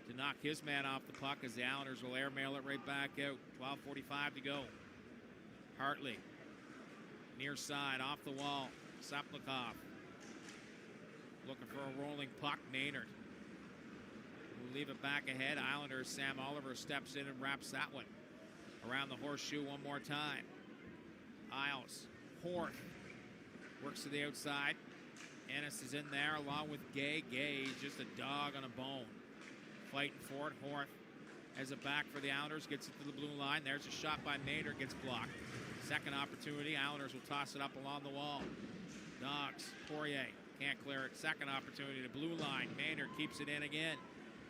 to knock his man off the puck as the Islanders will airmail it right back out. 12:45 to go. Hartley, near side, off the wall. Saplikov looking for a rolling puck. Maynard will leave it back ahead. Islanders, Sam Oliver steps in and wraps that one around the horseshoe one more time. Isles, Horth works to the outside. Ennis is in there along with Gay. Gay is just a dog on a bone. Fighting for it. Horth has it back for the Islanders. Gets it to the blue line. There's a shot by Maynard. Gets blocked. Second opportunity. Islanders will toss it up along the wall. Dogs. Poirier can't clear it. Second opportunity to blue line. Maynard keeps it in again.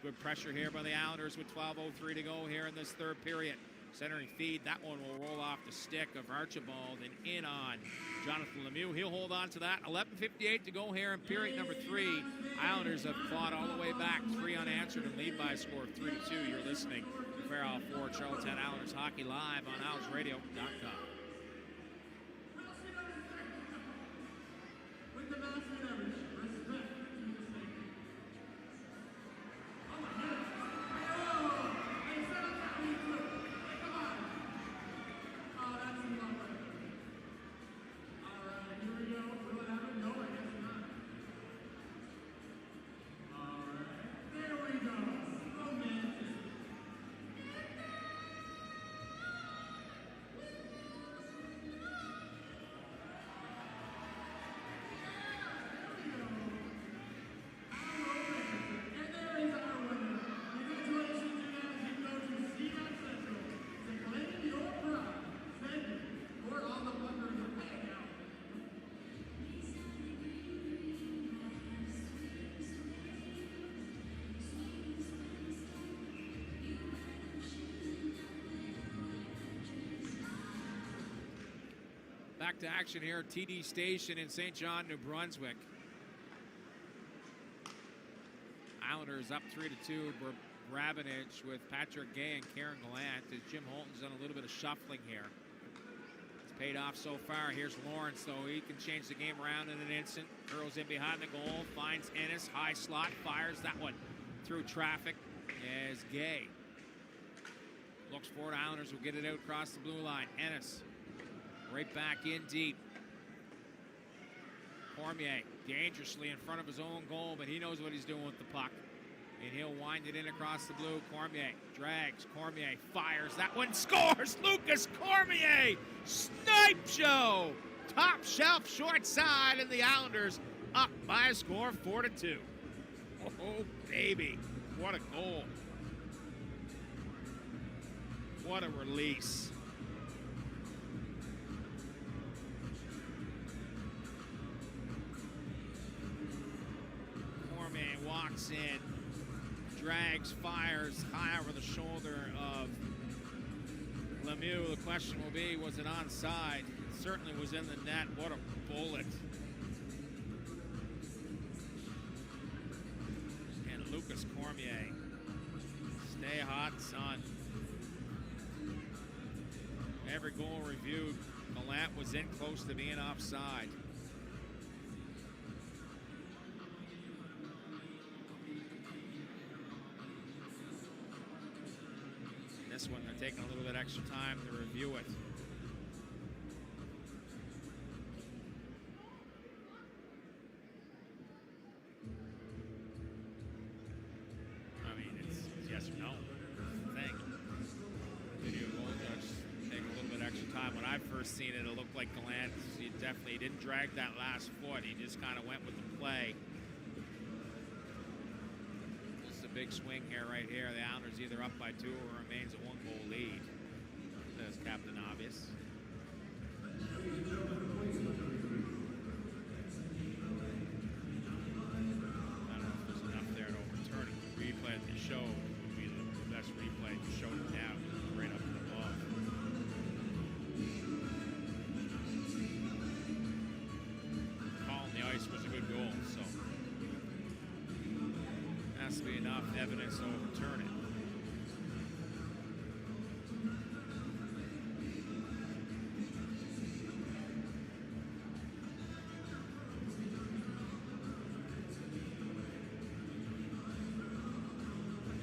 Good pressure here by the Islanders with 12:03 to go here in this third period. Centering feed. That one will roll off the stick of Archibald and in on Jonathan Lemieux. He'll hold on to that. 11:58 to go here in period number 3. Islanders have fought all the way back. 3 unanswered and lead by a score of 3-2. You're listening to Fair Isle Ford Charlottetown Islanders Hockey live on IslesRadio.com. With the massive average, respect to the state. Oh my goodness. Oh, they set up that lead too. Hey, come on. Oh, that's a lot better. All right, here we go. Will it happen? No, I guess not. All right, there we go. Romantic. And there is our winner. Congratulations again as you go to CDOT Central to claim your pride. Thank you for all the wonders of paying out. Back to action here at TD Station in St. John, New Brunswick. Islanders up 3-2. Rabinich with Patrick Gay and Karen Gallant as Jim Holton's done a little bit of shuffling here. It's paid off so far. Here's Lawrence, though. He can change the game around in an instant. Curls in behind the goal, finds Ennis, high slot, fires that one through traffic as Gay looks for it. Islanders will get it out across the blue line. Ennis right back in deep. Cormier dangerously in front of his own goal, but he knows what he's doing with the puck. And he'll wind it in across the blue. Cormier drags. Cormier fires. That one scores. Lucas Cormier. Snipe show. Top shelf short side, and the Islanders up by a score of 4-2. Oh, baby. What a goal. What a release. Cormier walks in. Drags, fires high over the shoulder of Lemieux. The question will be, was it onside? It certainly was in the net. What a bullet. And Lucas Cormier. Stay hot, son. every goal reviewed, Gallant was in close to being offside. This one, they're taking a little bit extra time to review it. I mean, it's yes or no thing. Video goal judge take a little bit extra time. When I first seen it, it looked like Gallant, he definitely didn't drag that last foot. He just kind of went with the play. Big swing here, right here. The Islanders either up by 2 or remains a 1-goal lead. Says Captain Obvious. I don't know if there's enough there to overturn it. The replay that they showed would be the best replay to show it now, right up and above. Call on the ice was a good goal, so has to be enough evidence to overturn it.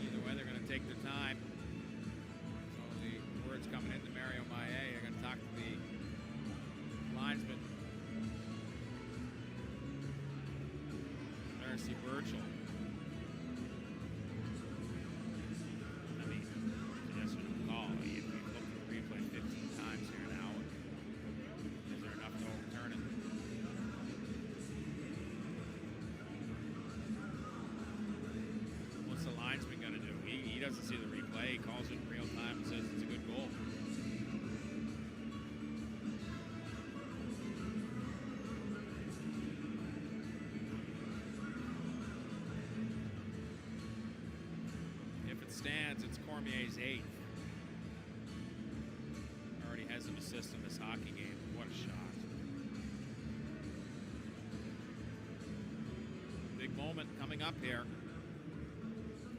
Either way, they're going to take their time. So the words coming into Mario Maillet, they're going to talk to the linesman, Darcy Burchell. Doesn't see the replay, he calls it in real time and says it's a good goal. If it stands, it's Cormier's 8th. Already has an assist in this hockey game. What a shot. Big moment coming up here.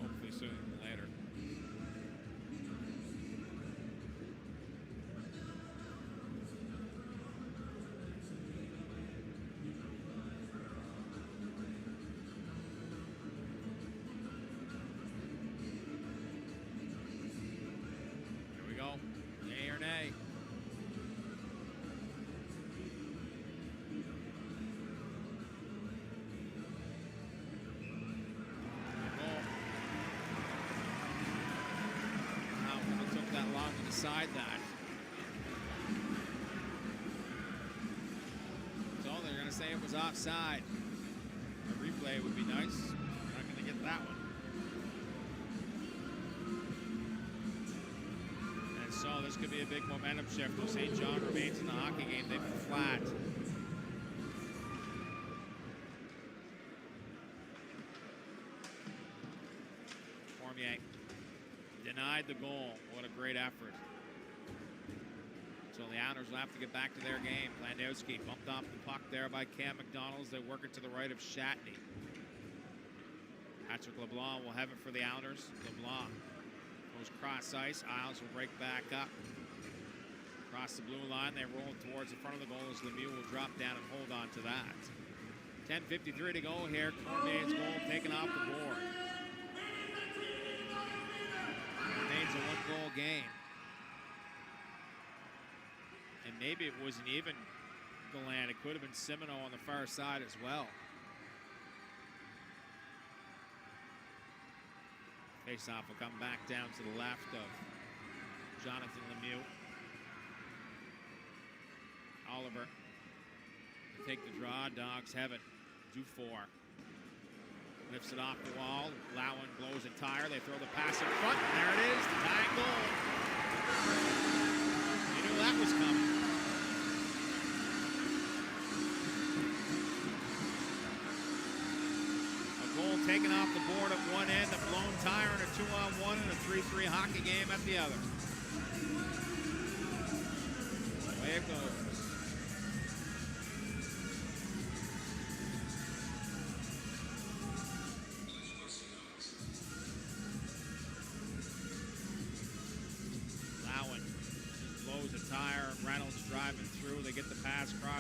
Hopefully sooner than later. Here we go. Yay or nay? Decide that. So they're going to say it was offside. A replay would be nice. We're not going to get that one. And so this could be a big momentum shift. If St. John remains in the hockey game, they've been flat. Cormier denied the goal. What a great effort. So the Islanders will have to get back to their game. Landowski bumped off the puck there by Cam McDonald as they work it to the right of Shatney. Patrick LeBlanc will have it for the Islanders. LeBlanc goes cross ice. Isles will break back up. Across the blue line, they roll towards the front of the goal as Lemieux will drop down and hold on to that. 10:53 to go here. Cormier's goal taken off the board. Remains a 1-goal game. And maybe it wasn't even Gallant. It could have been Simoneau on the far side as well. Faceoff will come back down to the left of Jonathan Lemieux. Oliver will take the draw. Dogs have it. Dufour lifts it off the wall. Lowen blows a tire. They throw the pass in front. There it is. The tying goal. You knew that was coming. A goal taken off the board at one end, a blown tire and a 2-on-1 and a 3-3 hockey game at the other. Away it goes.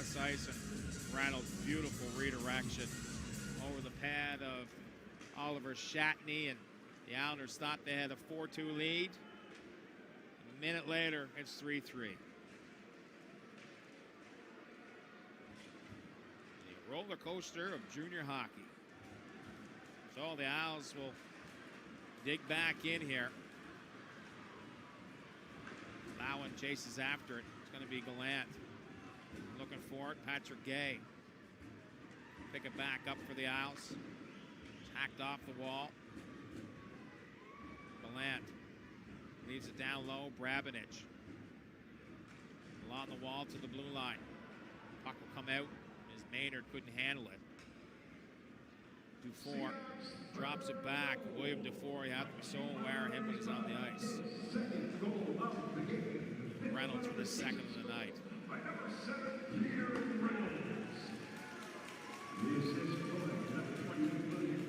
cross ice, and Reynolds, beautiful redirection over the pad of Oliver Shatney, and the Islanders thought they had a 4-2 lead. A minute later, it's 3-3. The roller coaster of junior hockey. So the Isles will dig back in here. Bowen chases after it. It's going to be Gallant. Looking for it. Patrick Gay. Pick it back up for the Isles. It's hacked off the wall. Gallant leaves it down low. Brabenich. Along the wall to the blue line. Puck will come out as Maynard couldn't handle it. Dufour drops it back. William Dufour, you have to be so aware of him when he's on the ice. Reynolds for the second of the night.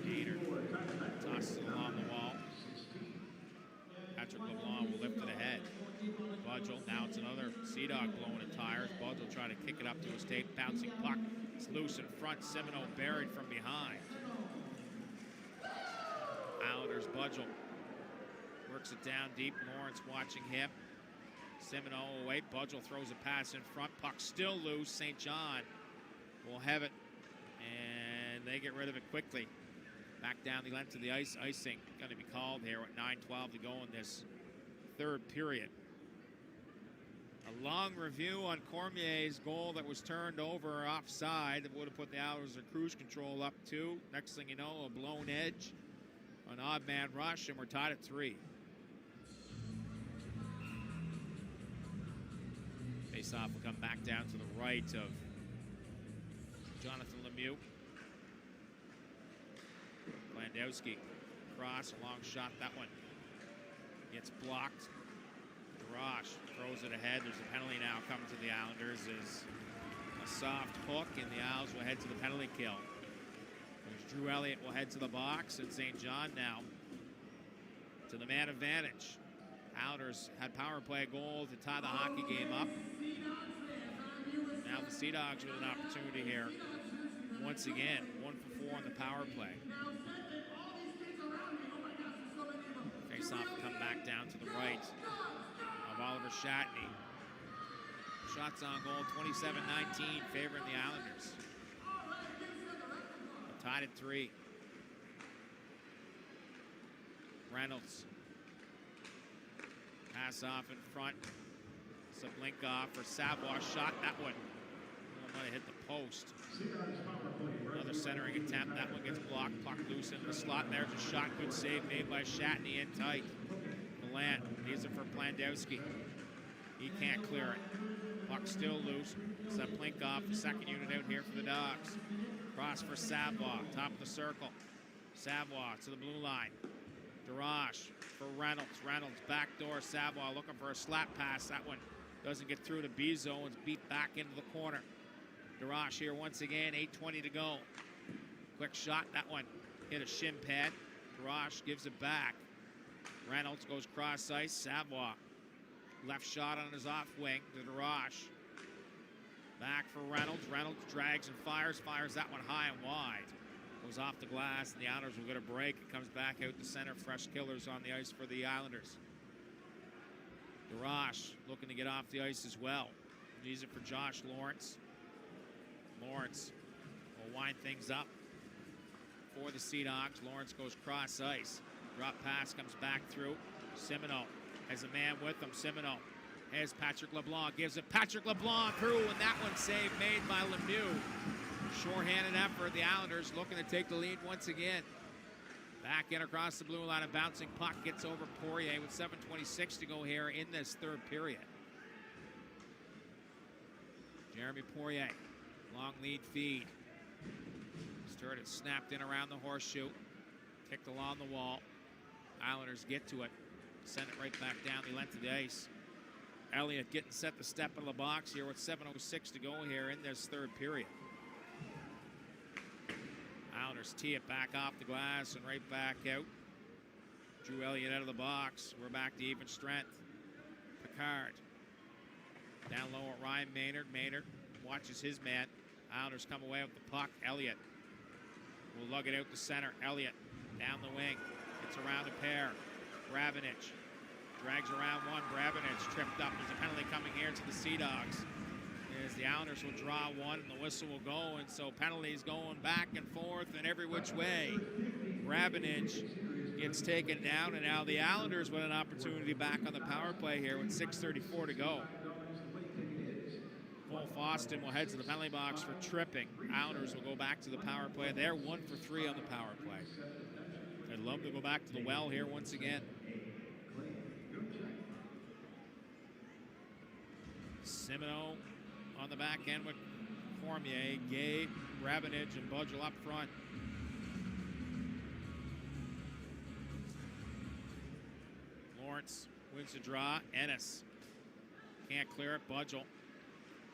Gator tosses it along the wall. Patrick LeBlanc will lift it ahead. Budgel, now it's another Sea Dog blowing at tires. Budgel trying to kick it up to his tape. Bouncing puck. It's loose in front. Semino buried from behind. Islanders Budgel works it down deep. Lawrence watching him. Semino away. Budgel throws a pass in front. Puck still loose. St. John will have it, and they get rid of it quickly. Back down the length of the ice. Icing going to be called here with 9:12 to go in this third period. A long review on Cormier's goal that was turned over offside. That would have put the Islanders in cruise control up 2. Next thing you know, a blown edge. An odd man rush, and we're tied at 3. Face-off will come back down to the right of Jonathan Lemieux. Landowski, cross, a long shot, that one gets blocked. Garage throws it ahead. There's a penalty now coming to the Islanders. Is a soft hook, and the Isles will head to the penalty kill. Drew Elliott will head to the box, and St. John now to the man advantage. Islanders had power play goal to tie the hockey game up. Now the Sea Dogs with an opportunity here. Once again, 1 for 4 on the power play. Face-off will come back down to the right of Oliver Shatney. Shots on goal, 27-19, favoring the Islanders. Tied at 3. Reynolds. Pass off in front. Sablinkov for Savoie. Shot that one. Might have hit the post. Another centering attempt. That one gets blocked. Puck loose in the slot. There's a shot. Good save made by Shatney in tight. Gallant needs it for Plandowski. He can't clear it. Puck still loose. Sablinkov, the second unit out here for the Dogs. Cross for Savoie, top of the circle. Savoie to the blue line. Darash for Reynolds. Reynolds backdoor. Savoie looking for a slap pass. That one doesn't get through to Bezo and is beat back into the corner. Darash here once again. 8:20 to go. Quick shot. That one hit a shin pad. Darash gives it back. Reynolds goes cross ice. Savoie left shot on his off wing to Darash. Back for Reynolds. Reynolds drags and fires. Fires that one high and wide. Goes off the glass, and the Islanders will get a break. It comes back out to center. Fresh killers on the ice for the Islanders. Darash looking to get off the ice as well. Needs it for Josh Lawrence. Lawrence will wind things up for the Sea Dogs. Lawrence goes cross ice. Drop pass comes back through. Semino has a man with him. Semino has Patrick LeBlanc. Gives it Patrick LeBlanc through, and that one save made by Lemieux. Short-handed effort. The Islanders looking to take the lead once again. Back in across the blue line. A bouncing puck gets over Poirier with 7:26 to go here in this third period. Jeremy Poirier. Long lead feed. Stirred it, snapped in around the horseshoe. Kicked along the wall. Islanders get to it. Send it right back down the length of the ice. Elliott getting set to step in the box here with 7:06 to go here in this third period. Islanders tee it back off the glass and right back out. Drew Elliott out of the box. We're back to even strength. Picard. Down low at Ryan Maynard. Maynard watches his man. Islanders come away with the puck. Elliott will lug it out to center. Elliott down the wing. Gets around a pair. Brabenich drags around one. Brabenich tripped up. There's a penalty coming here to the Sea Dogs. As the Islanders will draw one and the whistle will go, and so penalties going back and forth and every which way. Brabenich gets taken down, and now the Islanders with an opportunity back on the power play here with 6:34 to go. Cole Foston will head to the penalty box for tripping. Islanders will go back to the power play. They're 1 for 3 on the power play. I'd love to go back to the well here once again. Simoneau on the back end with Cormier, Gay, Brabenich, and Budgel up front. Lawrence wins the draw. Ennis can't clear it. Budgel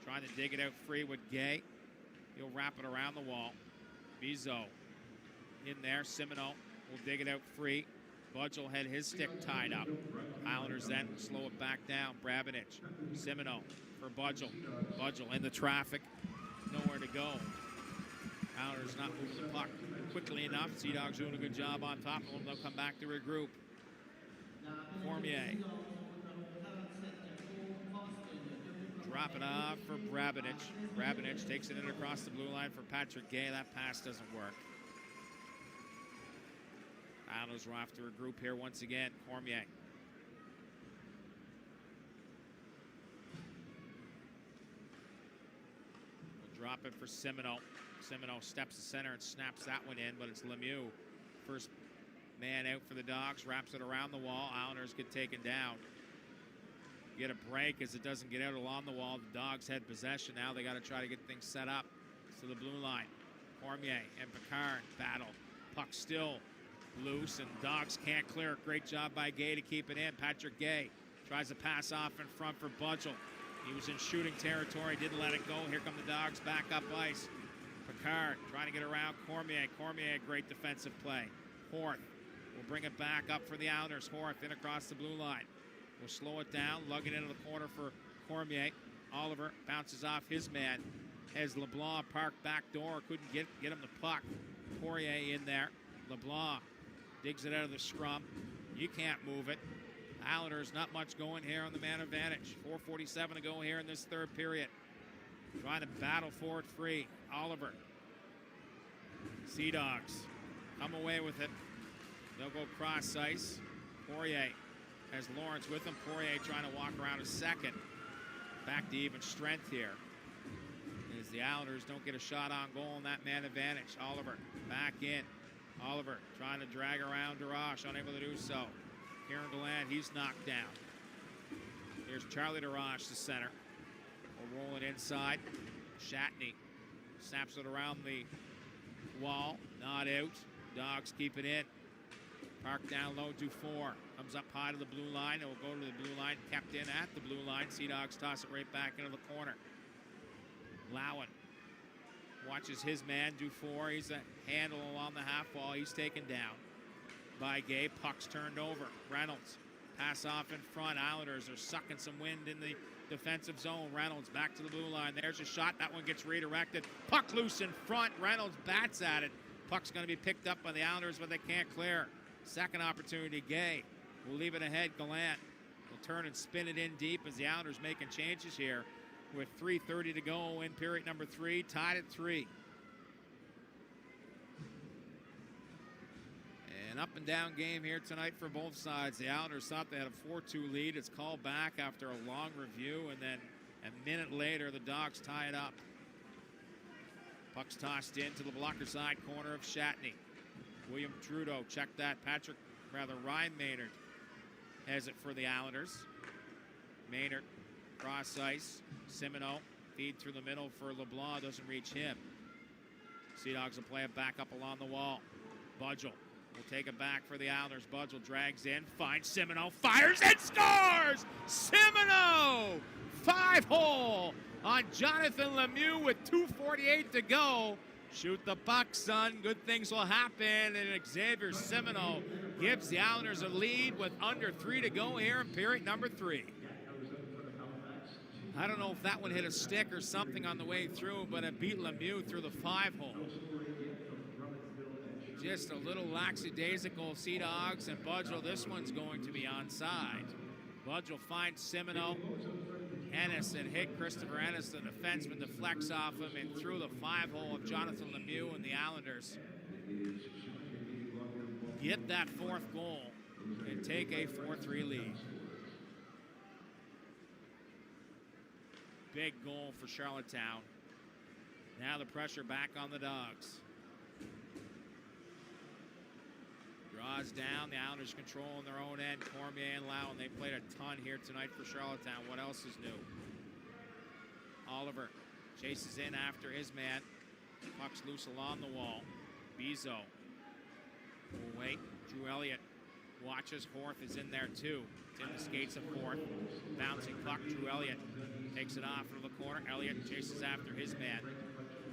trying to dig it out free with Gay. He'll wrap it around the wall. Bizot in there. Simoneau will dig it out free. Budgel had his stick tied up. Islanders then slow it back down. Brabenich, Simoneau for Budgel. Budgel in the traffic. Nowhere to go. Islanders not moving the puck quickly enough. Sea Dogs doing a good job on top of them. They'll come back to regroup. Cormier. Drop it off for Brabenich. Brabenich takes it in across the blue line for Patrick Gay. That pass doesn't work. Islanders are off to regroup here once again. Cormier. We'll drop it for Simoneau. Simoneau steps to center and snaps that one in, but it's Lemieux. First man out for the Dogs, wraps it around the wall. Islanders get taken down. Get a break as it doesn't get out along the wall. The Dogs had possession. Now they got to try to get things set up to the blue line. Cormier and Picard battle. Puck still loose, and Dogs can't clear it. Great job by Gay to keep it in. Patrick Gay tries to pass off in front for Budgel. He was in shooting territory, didn't let it go. Here come the Dogs back up ice. Picard trying to get around Cormier. Cormier, great defensive play. Horth will bring it back up for the Islanders. Horth in across the blue line. We'll slow it down, lug it into the corner for Cormier. Oliver bounces off his man as LeBlanc parked back door. Couldn't get him the puck. Poirier in there. LeBlanc digs it out of the scrum. You can't move it. Islanders not much going here on the man advantage. 4:47 to go here in this third period. Trying to battle for it free. Oliver. Sea Dogs come away with it. They'll go cross ice. Poirier has Lawrence with him. Poirier trying to walk around a second. Back to even strength here. As the Islanders don't get a shot on goal in that man advantage. Oliver back in. Oliver trying to drag around Darash, unable to do so. Kieran Gallant, he's knocked down. Here's Charlie Darash, the center. We'll roll it inside. Shatney snaps it around the wall. Not out. Dogs keep it in. Park down low, Dufour. Comes up high to the blue line. It will go to the blue line. Kept in at the blue line. Sea Dogs toss it right back into the corner. Lowen watches his man, Dufour. He's a handle along the half wall. He's taken down by Gay. Puck's turned over. Reynolds pass off in front. Islanders are sucking some wind in the defensive zone. Reynolds back to the blue line. There's a shot. That one gets redirected. Puck loose in front. Reynolds bats at it. Puck's going to be picked up by the Islanders, but they can't clear. Second opportunity, Gay will leave it ahead. Gallant will turn and spin it in deep as the Islanders making changes here with 3:30 to go in period number 3, tied at 3. An up and down game here tonight for both sides. The Islanders thought they had a 4-2 lead. It's called back after a long review, and then a minute later the Dogs tie it up. Puck's tossed into the blocker side corner of Shatney. William Trudeau, check that. Ryan Maynard has it for the Islanders. Maynard, cross ice. Simoneau, feed through the middle for LeBlanc, doesn't reach him. Sea Dogs will play it back up along the wall. Budgel will take it back for the Islanders. Budgel drags in, finds Simoneau, fires and scores! Simoneau! 5-hole on Jonathan Lemieux with 2:48 to go. Shoot the puck, son. Good things will happen. And Xavier Simoneau gives the Islanders a lead with under 3 to go here in period number 3. I don't know if that one hit a stick or something on the way through, but it beat Lemieux through the 5-hole. Just a little lackadaisical. Sea Dogs and Budgell. This one's going to be onside. Budgell finds Simino. Ennis had hit Christopher Ennis, the defenseman, deflects off him and through the 5-hole of Jonathan Lemieux, and the Islanders get that 4th goal and take a 4-3 lead. Big goal for Charlottetown. Now the pressure back on the Dogs. Draws down. The Islanders control in their own end. Cormier and Loudon, they played a ton here tonight for Charlottetown. What else is new? Oliver chases in after his man. Puck's loose along the wall. Bezo will wait. Drew Elliott watches. Horth is in there too. Tim the skates of Horth. Bouncing puck. Drew Elliott takes it off from the corner. Elliott chases after his man.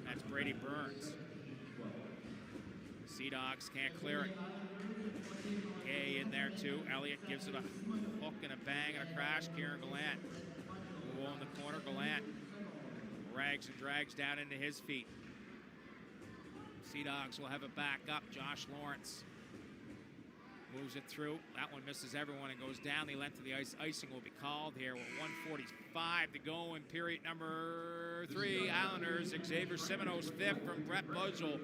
That's Brady Burns. Sea Dogs can't clear it. Gay in there too. Elliott gives it a hook and a bang and a crash. Kieran Gallant will in the corner. Gallant rags and drags down into his feet. Sea Dogs will have it back up. Josh Lawrence moves it through. That one misses everyone and goes down the length of the ice. Icing will be called here with 1:45 to go in period number 3. Islanders, Xavier Simoneau's 5th from Brett Budgell.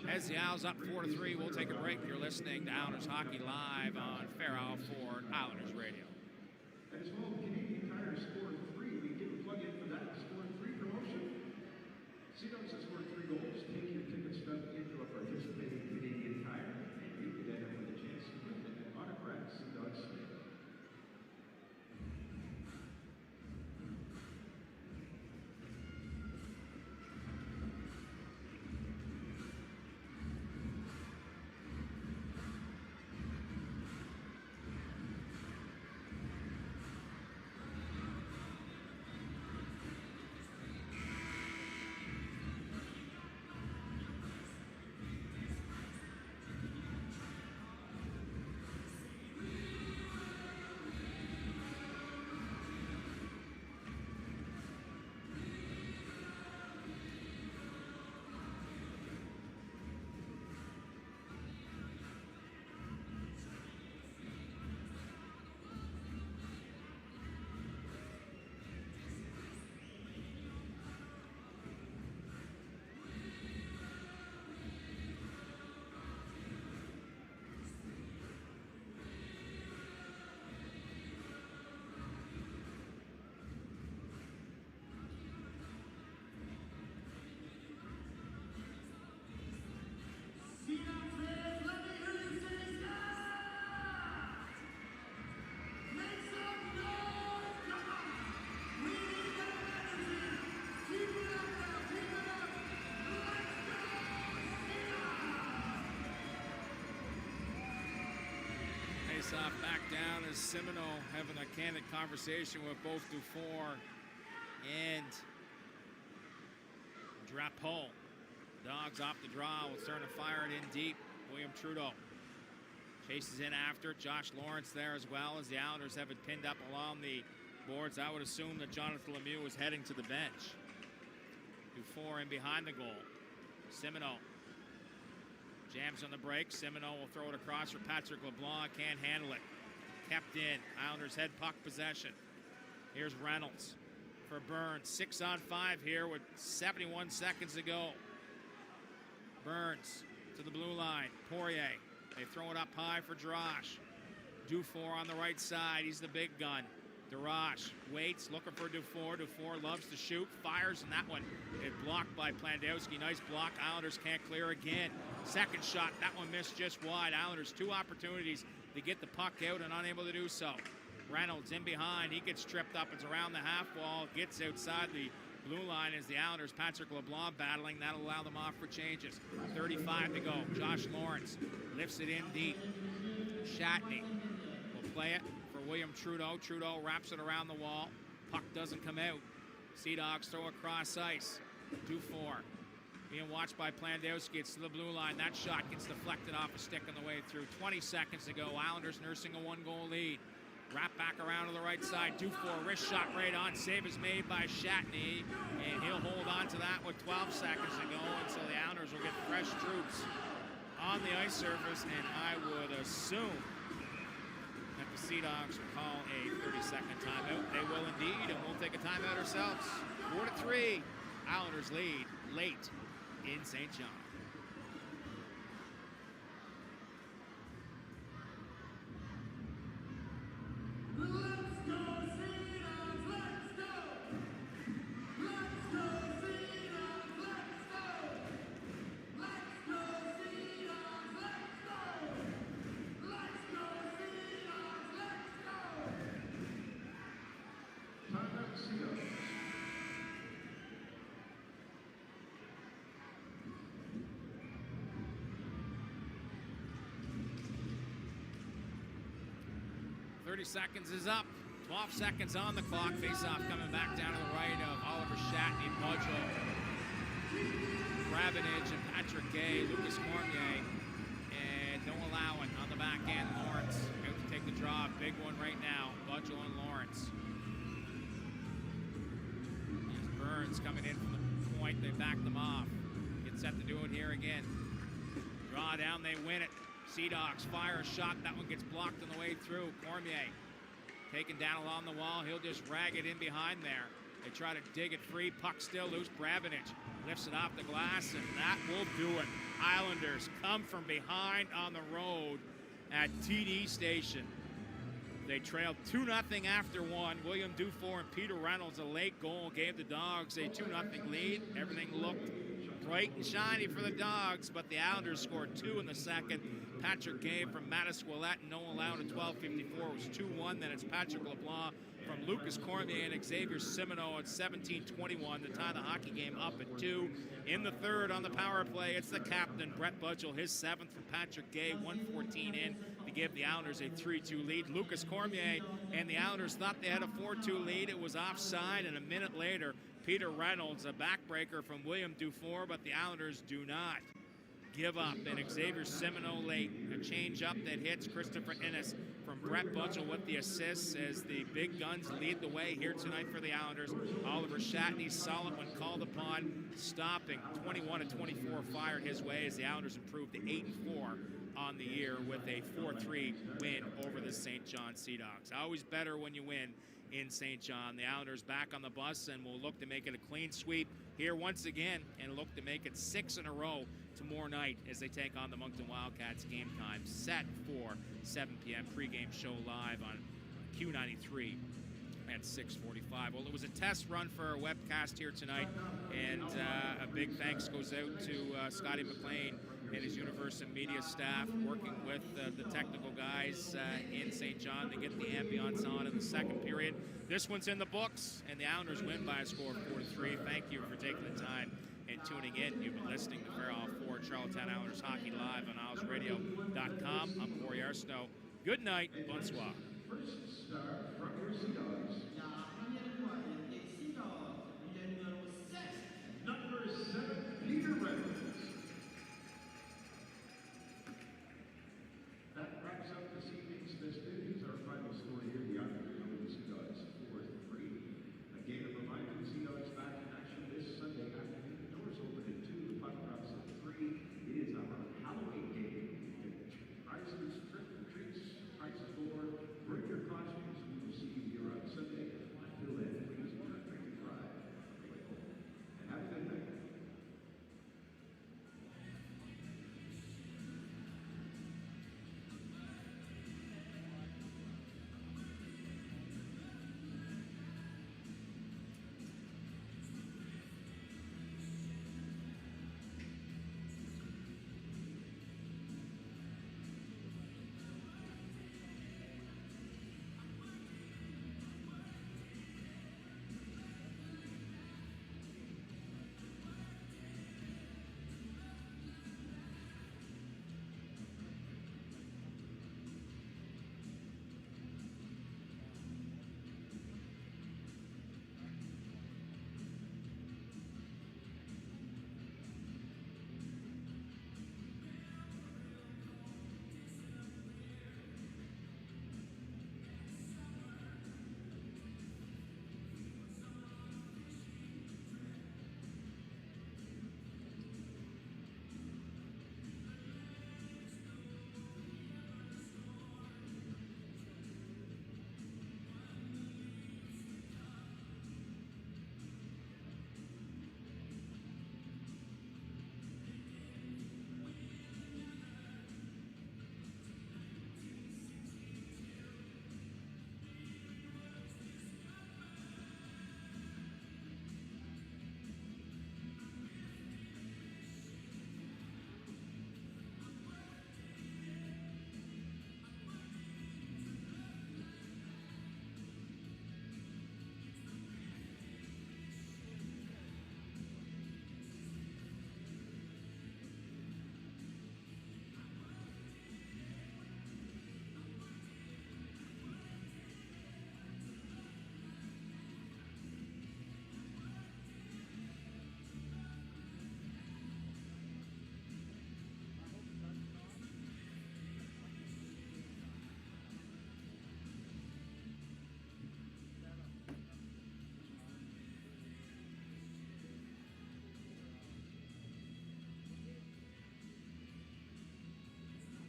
As the Owls up 4-3, we'll take a break. You're listening to Islanders Hockey Live on Fairhouse Ford Islanders Radio. As well, Canadian Tire scored 3. We didn't plug in for that. Scored 3 promotion. Sea Dogs has scored 3 goals. Take your ticket stub into a participating Canadian Tire, and you could end up with a chance to win an autographed Sea Dogs stick. Off back down as Simoneau having a candid conversation with both Dufour and Drapeau. Dogs off the draw will turn to fire it in deep. William Trudeau chases in after. Josh Lawrence there as well as the Islanders have it pinned up along the boards. I would assume that Jonathan Lemieux was heading to the bench. Dufour in behind the goal. Simoneau jams on the break. Simoneau will throw it across for Patrick LeBlanc. Can't handle it. Kept in. Islanders head puck possession. Here's Reynolds for Burns. 6-on-5 here with 71 seconds to go. Burns to the blue line. Poirier. They throw it up high for Drosh. Dufour on the right side. He's the big gun. Darash waits, looking for Dufour. Dufour loves to shoot, fires, and that one is blocked by Plandowski. Nice block. Islanders can't clear again. Second shot, that one missed just wide. Islanders 2 opportunities to get the puck out and unable to do so. Reynolds in behind. He gets tripped up. It's around the half wall. Gets outside the blue line as the Islanders. Patrick LeBlanc battling. That'll allow them off for changes. 35 to go. Josh Lawrence lifts it in deep. Shatney will play it for William Trudeau. Trudeau wraps it around the wall. Puck doesn't come out. Sea Dogs throw across ice. Dufour being watched by Plandowski. It's to the blue line. That shot gets deflected off a stick on the way through. 20 seconds to go. Islanders nursing a 1-goal lead. Wrap back around to the right side. Dufour, wrist shot right on. Save is made by Shatney, and he'll hold on to that with 12 seconds to go, and so the Islanders will get fresh troops on the ice surface, and I would assume that the Sea Dogs will call a 30-second timeout. They will indeed, and we'll take a timeout ourselves. 4-3, Islanders lead late in St. John. Seconds is up. 12 seconds on the clock. Face-off coming back down to the right of Oliver Shatney, Budgel, Rabinage, and Patrick Gay, Lucas Cormier, and no allowing on the back end. Lawrence out to take the draw. Big one right now. Budgel and Lawrence. Here's Burns coming in from the point. They back them off. Get set to do it here again. Draw down. They win it. Sea Dogs fire a shot. That one gets blocked on the way through. Cormier taken down along the wall. He'll just rag it in behind there. They try to dig it free. Puck still loose. Bravinich lifts it off the glass, and that will do it. Islanders come from behind on the road at TD Station. They trailed 2-0 after one. William Dufour and Peter Reynolds, a late goal, gave the Dogs a 2-0 lead. Everything looked bright and shiny for the Dogs, but the Islanders scored 2 in the second. Patrick Gay from Matasquilette, no allowed at 12:54. It was 2-1. Then it's Patrick LeBlanc from Lucas Cormier and Xavier Simoneau at 17:21 to tie the hockey game up at 2. In the third on the power play, it's the captain, Brett Budgel, his 7th from Patrick Gay, 1:14 in to give the Islanders a 3-2 lead. Lucas Cormier and the Islanders thought they had a 4-2 lead. It was offside, and a minute later, Peter Reynolds, a backbreaker from William Dufour, but the Islanders do not give up. And Xavier Simoneau late. A change up that hits Christopher Innes from Brett Budgel with the assists as the big guns lead the way here tonight for the Islanders. Oliver Shatney solid when called upon, stopping 21-24 fired his way as the Islanders improved to 8-4 on the year with a 4-3 win over the St. John Sea Dogs. Always better when you win in St. John. The Islanders back on the bus and will look to make it a clean sweep here once again and look to make it 6 in a row tomorrow night as they take on the Moncton Wildcats. Game time set for 7 p.m. pregame show live on Q93 at 6:45. Well, it was a test run for our webcast here tonight, and a big thanks goes out to Scotty McLean and his Universal Media staff working with the technical guys in St. John to get the ambiance on in the second period. This one's in the books, and the Islanders win by a score of 4-3. Thank you for taking the time and tuning in. You've been listening to Fair All 4 Charlottetown Islanders Hockey Live on IslesRadio.com. I'm Corey Arsenault. Good night. Bonsoir. First star from your Sea Dogs.